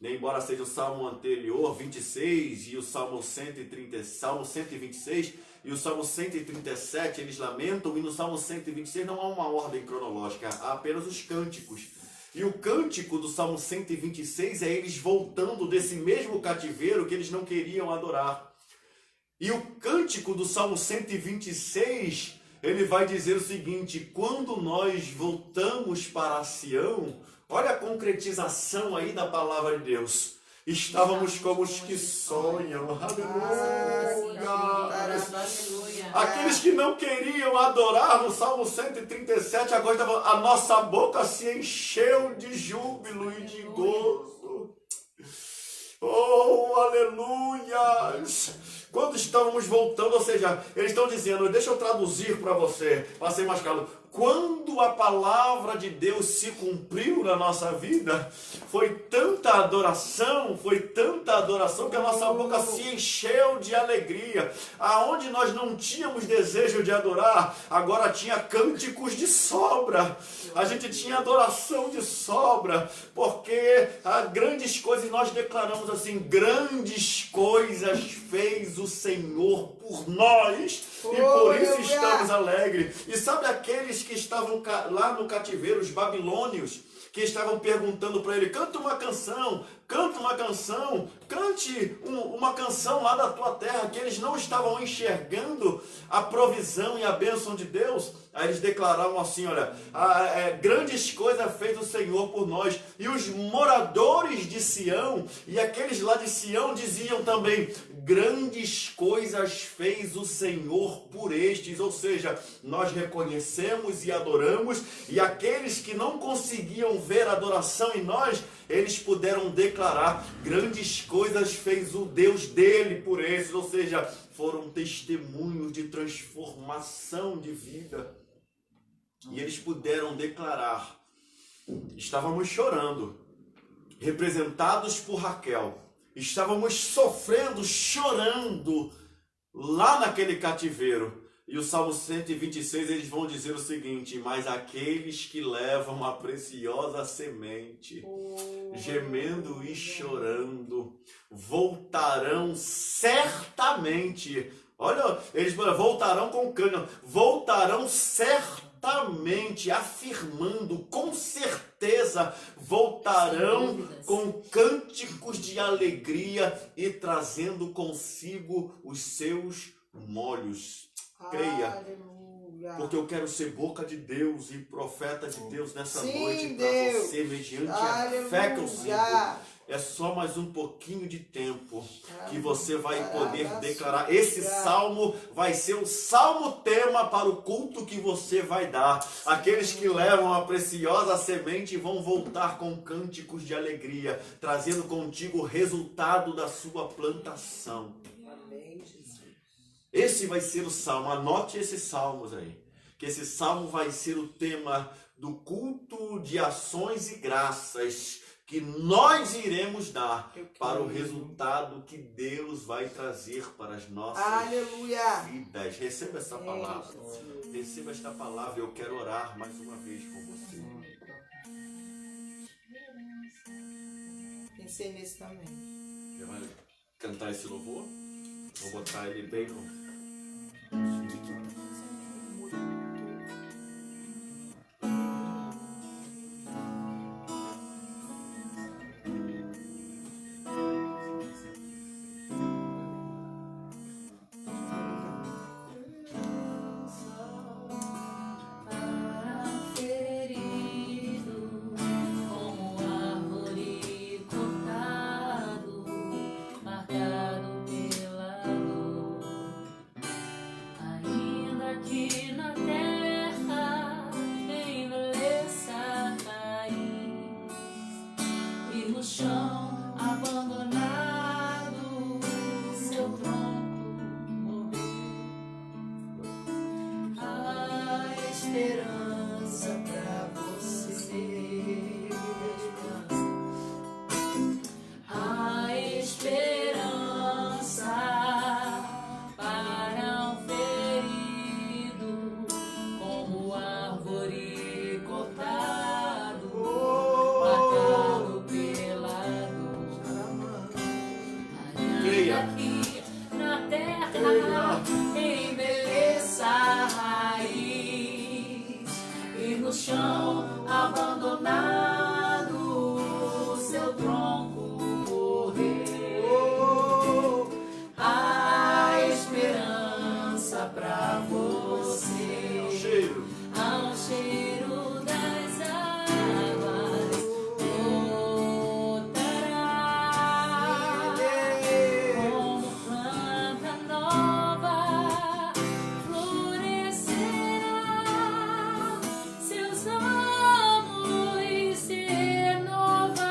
Embora seja o Salmo anterior, 26, e o Salmo 126 e o Salmo 137, eles lamentam, e no Salmo 126 não há uma ordem cronológica, há apenas os cânticos. E o cântico do Salmo 126 é eles voltando desse mesmo cativeiro que eles não queriam adorar. E o cântico do Salmo 126, ele vai dizer o seguinte: quando nós voltamos para Sião, olha a concretização aí da palavra de Deus. Estávamos como os que sonham. Aleluia! Aqueles que não queriam adorar no Salmo 137, agora a nossa boca se encheu de júbilo e de gozo. Oh, aleluia! Quando estávamos voltando, ou seja, eles estão dizendo, deixa eu traduzir para você, para ser mais claro. Quando a palavra de Deus se cumpriu na nossa vida, foi tanta adoração que a nossa boca se encheu de alegria. Aonde nós não tínhamos desejo de adorar, agora tinha cânticos de sobra. A gente tinha adoração de sobra, porque grandes coisas, nós declaramos assim, grandes coisas fez o Senhor por nós, e por isso estamos alegres. E sabe aqueles que estavam lá no cativeiro, os babilônios, que estavam perguntando para ele, canta uma canção, cante uma canção lá da tua terra, que eles não estavam enxergando a provisão e a bênção de Deus. Aí eles declaravam assim, olha, grandes coisas fez o Senhor por nós. E os moradores de Sião, e aqueles lá de Sião diziam também, grandes coisas fez o Senhor por estes. Ou seja, nós reconhecemos e adoramos, e aqueles que não conseguiam ver adoração em nós, eles puderam declarar, grandes coisas fez o Deus dele por esses. Ou seja, foram testemunhos de transformação de vida. E eles puderam declarar, estávamos chorando, representados por Raquel, estávamos sofrendo, chorando, lá naquele cativeiro. E o Salmo 126, eles vão dizer o seguinte, mas aqueles que levam a preciosa semente, gemendo e chorando, voltarão certamente. Olha, eles voltarão com cântico, voltarão certamente, afirmando, com certeza, voltarão com cânticos de alegria e trazendo consigo os seus molhos. Creia, aleluia, porque eu quero ser boca de Deus e profeta de Deus nessa noite para você, mediante aleluia, a fé que eu sinto. É só mais um pouquinho de tempo que você vai poder declarar. Esse salmo vai ser o salmo tema para o culto que você vai dar. Aqueles que levam a preciosa semente vão voltar com cânticos de alegria, trazendo contigo o resultado da sua plantação. Esse vai ser o salmo, anote esses salmos aí, que esse salmo vai ser o tema do culto de ações e graças que nós iremos dar para o resultado que Deus vai trazer para as nossas vidas. Receba essa palavra, receba esta palavra, eu quero orar mais uma vez com você. Pensei nisso também. Já vai cantar esse louvor? Vou botar ele bem no... Marcado pela dor, ainda esperança pra você. A esperança para um ferido, como árvore cortado, marcado pela dor. Creia. Aqui na terra embeleça a raiz, e no chão abandonado seu tronco morreu. A esperança pra você, Cheiro. ao cheiro das águas brotará, como planta nova florescerá, seus ramos se renovarão,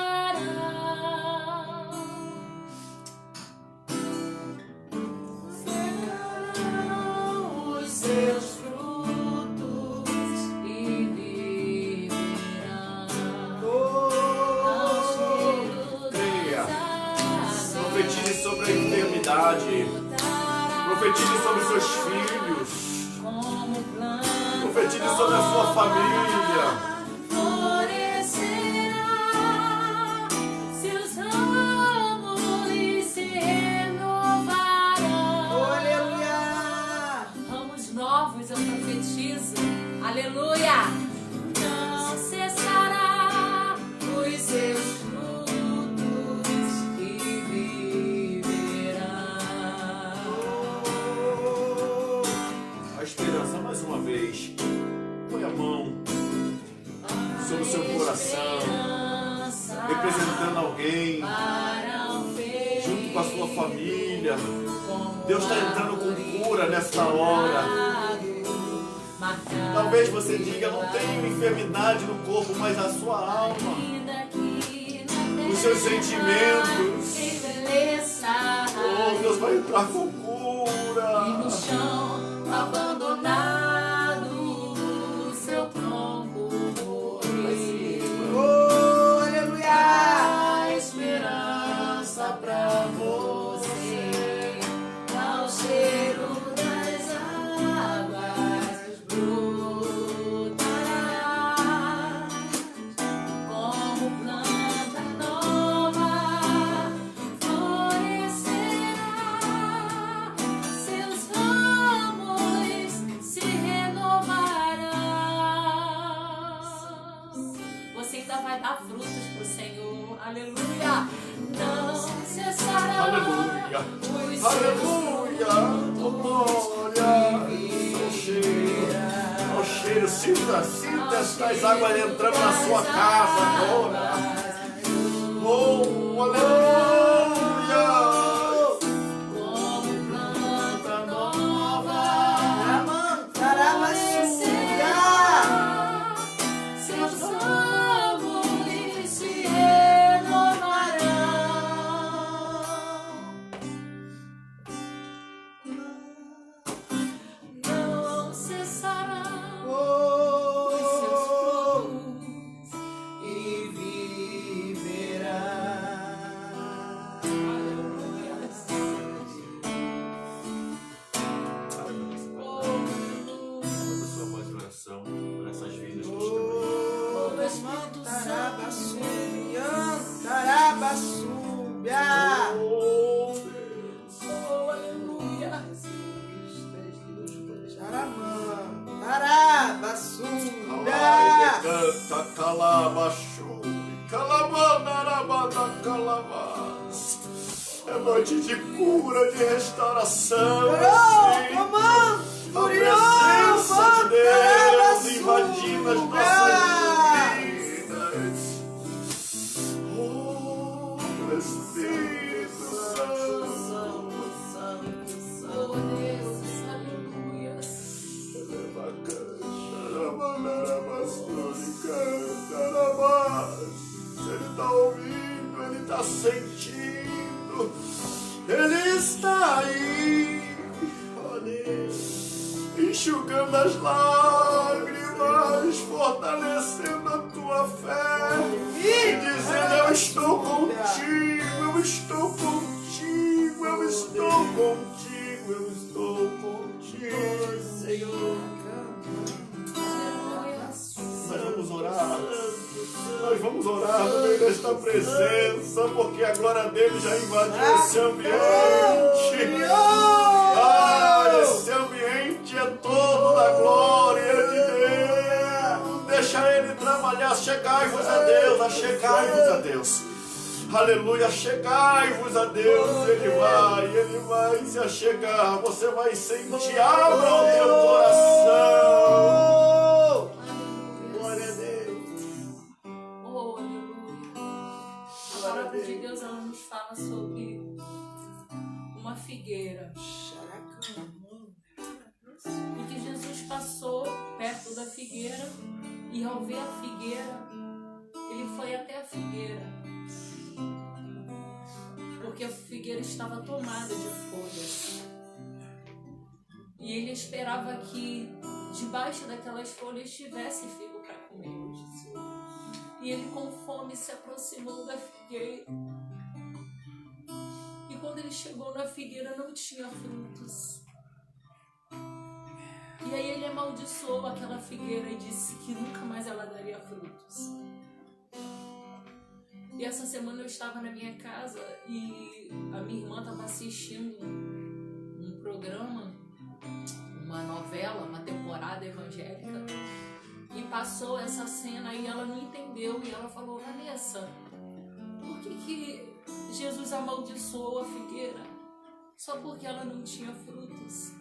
serão os seus frutos e viverão ao cheiro Creia. das águas. Profetize sobre a enfermidade. Profetize sobre seus filhos. Como planta Profetize sobre a sua família. florescerá, seus ramos se renovarão. Aleluia! Ramos novos eu profetizo. Aleluia! Não cessará os seus frutos e viverá. A esperança, mais uma vez. Põe a mão sobre o seu coração, representando alguém, junto com a sua família. Deus está entrando com cura nessa hora. Talvez você diga, não tenho enfermidade no corpo, mas a sua alma, os seus sentimentos. Oh, Deus vai entrar com E no cura. chão abandonado, seu tronco morreu. Oh, aleluia! A esperança pra você, ao cheiro das águas brotará, como planta nova florescerá, seus ramos se renovarão. Você ainda vai dar frutos pro Senhor. Aleluia! Não cessará Aleluia. os seus Aleluia. Olha, ao cheiro, sinta estas águas entrando na sua casa agora. Oh, aleluia. como planta nova Taramantarabaçuga! seus ramos se renovarão. Não cessará os seus frutos E viverá. Aleluia. Levanta sua voz de oração por essas vidas que estão Oh, Espírito Tarabaçuga! aí. Oh, Deus. Oh, aleluia. Tarabaçuga! Canta, calabachu, calabanarabada, calabas. É noite de cura, de restauração. Oh, assim. comando! A presença de Deus invadindo as nossas vidas. Oh, Espírito Santo. Oh, Deus, aleluia. Ele está ouvindo, ele está sentindo, ele está aí, oh Deus, enxugando as lágrimas. Jesus, fortalecendo a tua fé e dizendo: eu estou contigo, eu estou contigo, eu estou contigo, eu estou contigo, Senhor. Nós vamos orar. Nós vamos orar no meio desta presença, porque a glória dele já invadiu esse ambiente. Esse ambiente é todo da glória de Deus. Deixa ele trabalhar. Chegai-vos a Deus, achegai-vos a Deus. Aleluia, chegai-vos a Deus. Ele vai se achegar. Você vai sentir, abra o teu coração. Glória a Deus. Oh, aleluia. A palavra de Deus, ela nos fala sobre uma figueira. E que Jesus passou perto da figueira e ao ver a figueira, ele foi até a figueira. Porque a figueira estava tomada de folhas. E ele esperava que debaixo daquelas folhas tivesse figo para comer. E ele com fome se aproximou da figueira. E quando ele chegou na figueira não tinha frutos. E aí ele amaldiçoou aquela figueira e disse que nunca mais ela daria frutos. E essa semana eu estava na minha casa e a minha irmã estava assistindo um programa, uma novela, uma temporada evangélica, e passou essa cena e ela não entendeu, e ela falou: Vanessa, por que Jesus amaldiçoou a figueira? Só porque ela não tinha frutos.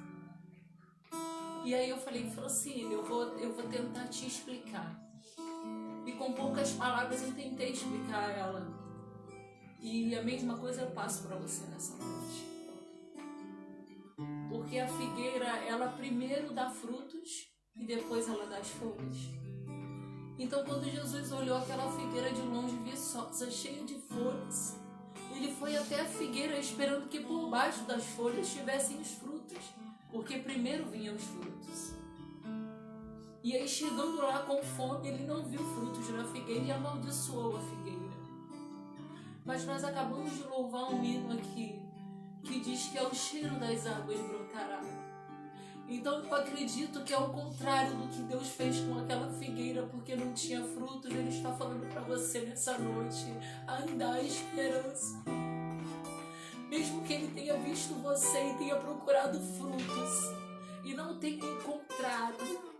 E aí eu falei: Francine, eu vou tentar te explicar. E com poucas palavras eu tentei explicar a ela. E a mesma coisa eu passo para você nessa noite. Porque a figueira, ela primeiro dá frutos e depois ela dá as folhas. Então quando Jesus olhou aquela figueira de longe, viçosa, cheia de folhas, ele foi até a figueira esperando que por baixo das folhas tivessem os frutos. Porque primeiro vinham os frutos. E aí chegando lá com fome, ele não viu frutos na figueira e amaldiçoou a figueira. Mas nós acabamos de louvar um hino aqui, que diz que ao cheiro das águas brotará. Então eu acredito que é o contrário do que Deus fez com aquela figueira, porque não tinha frutos. Ele está falando para você nessa noite: ainda há esperança. Mesmo que ele tenha visto você e tenha procurado frutos e não tenha encontrado,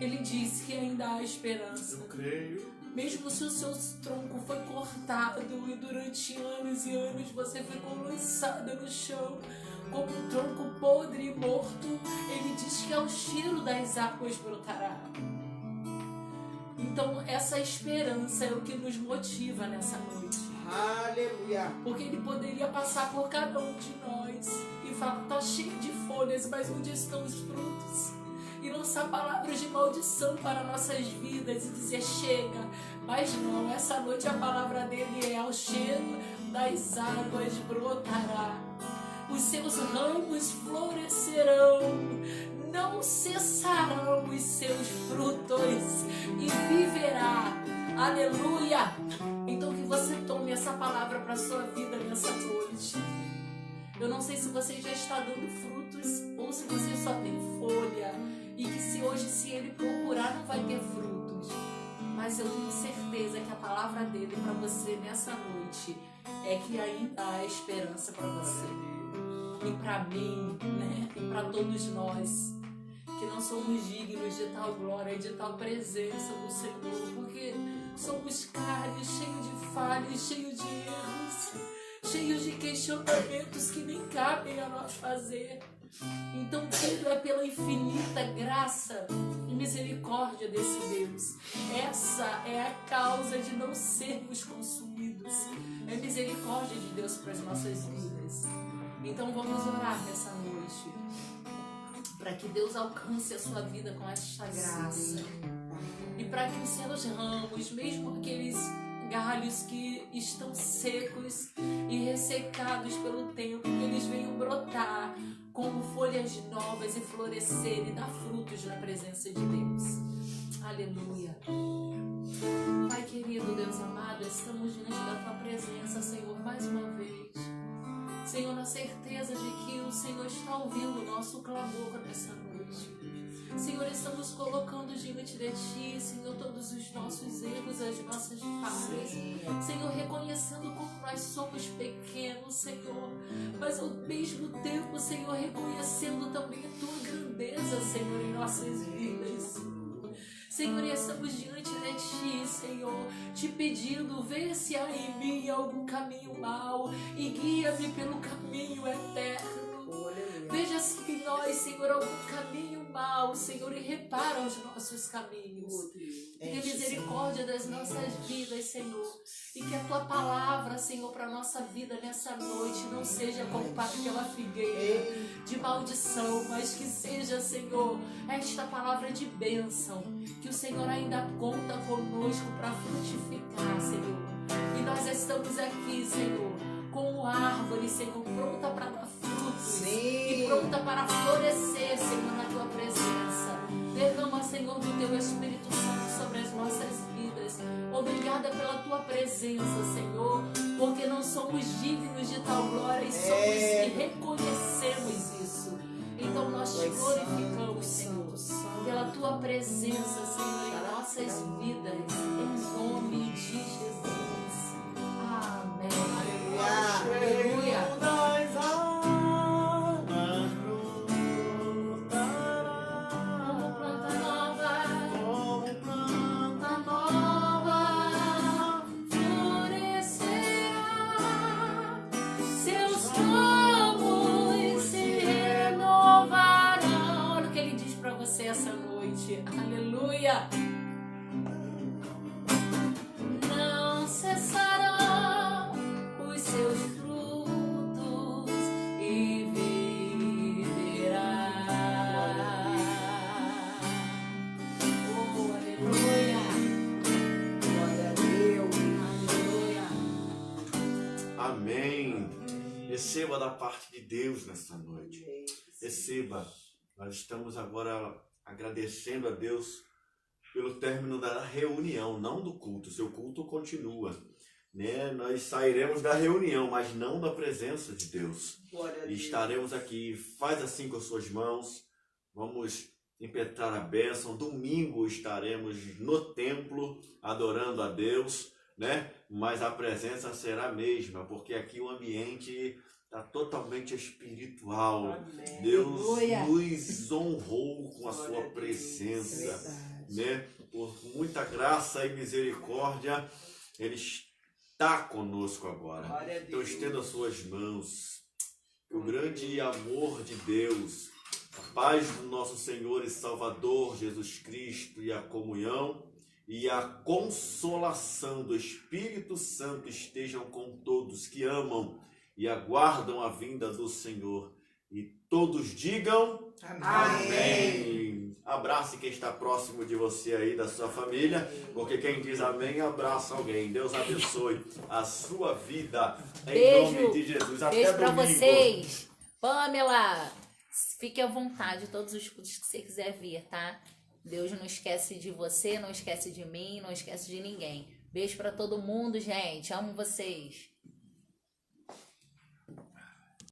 ele disse que ainda há esperança. Eu creio. Mesmo se o seu tronco foi cortado e durante anos e anos você ficou lançada no chão como um tronco podre e morto, ele diz que ao cheiro das águas brotará. Então essa esperança é o que nos motiva nessa noite. Aleluia. Porque ele poderia passar por cada um de nós e falar: tá cheio de folhas, mas onde estão os frutos? E lançar palavras de maldição para nossas vidas e dizer: chega. Mas não, essa noite a palavra dele é: ao cheiro das águas brotará. Os seus ramos florescerão, não cessarão os seus frutos e viverá. Aleluia! Então que você tome essa palavra para a sua vida nessa noite. Eu não sei se você já está dando frutos ou se você só tem folha. E que se hoje, se ele procurar, não vai ter frutos. Mas eu tenho certeza que a palavra dele para você nessa noite é que ainda há esperança para você. E para mim, né? E para todos nós que não somos dignos de tal glória, de tal presença do Senhor, porque somos carnes, cheios de falhas, cheios de erros, cheios de questionamentos que nem cabem a nós fazer. Então tudo é pela infinita graça e misericórdia desse Deus. Essa é a causa de não sermos consumidos. É misericórdia de Deus para as nossas vidas. Então vamos orar nessa noite, para que Deus alcance a sua vida com esta graça. E para que os seus ramos, mesmo aqueles galhos que estão secos e ressecados pelo tempo, que eles venham brotar como folhas novas e florescer e dar frutos na presença de Deus. Aleluia. Pai querido, Deus amado, estamos diante da tua presença, Senhor, mais uma vez. Senhor, na certeza de que o Senhor está ouvindo o nosso clamor nessa noite. Senhor, estamos colocando diante de Ti, Senhor, todos os nossos erros, as nossas falhas. Senhor, reconhecendo como nós somos pequenos, Senhor. Mas ao mesmo tempo, Senhor, reconhecendo também a Tua grandeza, Senhor, em nossas vidas. Senhor, e estamos diante de Ti, Senhor, te pedindo, vê se há em mim algum caminho mau e guia-me pelo caminho eterno. Veja se em nós, Senhor, algum caminho mau, Senhor, e repara os nossos caminhos. Tenha misericórdia das nossas vidas, Senhor. E que a Tua palavra, Senhor, para a nossa vida nessa noite não seja como para aquela figueira de maldição, mas que seja, Senhor, esta palavra de bênção, que o Senhor ainda conta conosco para frutificar, Senhor. E nós estamos aqui, Senhor, como árvore, Senhor, pronta para dar frutos e pronta para florescer, Senhor, na Tua presença. Derrama, Senhor, do Teu Espírito Santo sobre as nossas vidas. Obrigada pela Tua presença, Senhor, porque não somos dignos de tal glória e reconhecemos isso. Então nós te glorificamos, Senhor, pela Tua presença, Senhor, em nossas vidas, em nome de Jesus. Amém. Aleluia. Essa noite, aleluia. Não cessarão os seus frutos e viverá. Oh, aleluia. Glória a Deus. Aleluia. Amém. Receba da parte de Deus nesta noite. Receba. Nós estamos agora agradecendo a Deus pelo término da reunião, não do culto. Seu culto continua, né? Nós sairemos da reunião, mas não da presença de Deus. E estaremos aqui. Faz assim com as suas mãos. Vamos impetrar a bênção. Domingo estaremos no templo adorando a Deus, né? Mas a presença será a mesma, porque aqui o ambiente está totalmente espiritual. Amém. Deus Aleluia. nos honrou com a sua presença, né? Por muita graça e misericórdia, Ele está conosco agora. Então estenda as suas mãos. O grande amor de Deus, a paz do nosso Senhor e Salvador Jesus Cristo e a comunhão e a consolação do Espírito Santo estejam com todos que amam e aguardam a vinda do Senhor. E todos digam amém. Abrace quem está próximo de você aí, da sua família, porque quem diz amém, abraça alguém. Deus abençoe a sua vida, em nome de Jesus. Até beijo para domingo. vocês. Pamela, fique à vontade, todos os cultos que você quiser vir, tá? Deus não esquece de você, não esquece de mim, não esquece de ninguém. Beijo para todo mundo, gente. Amo vocês.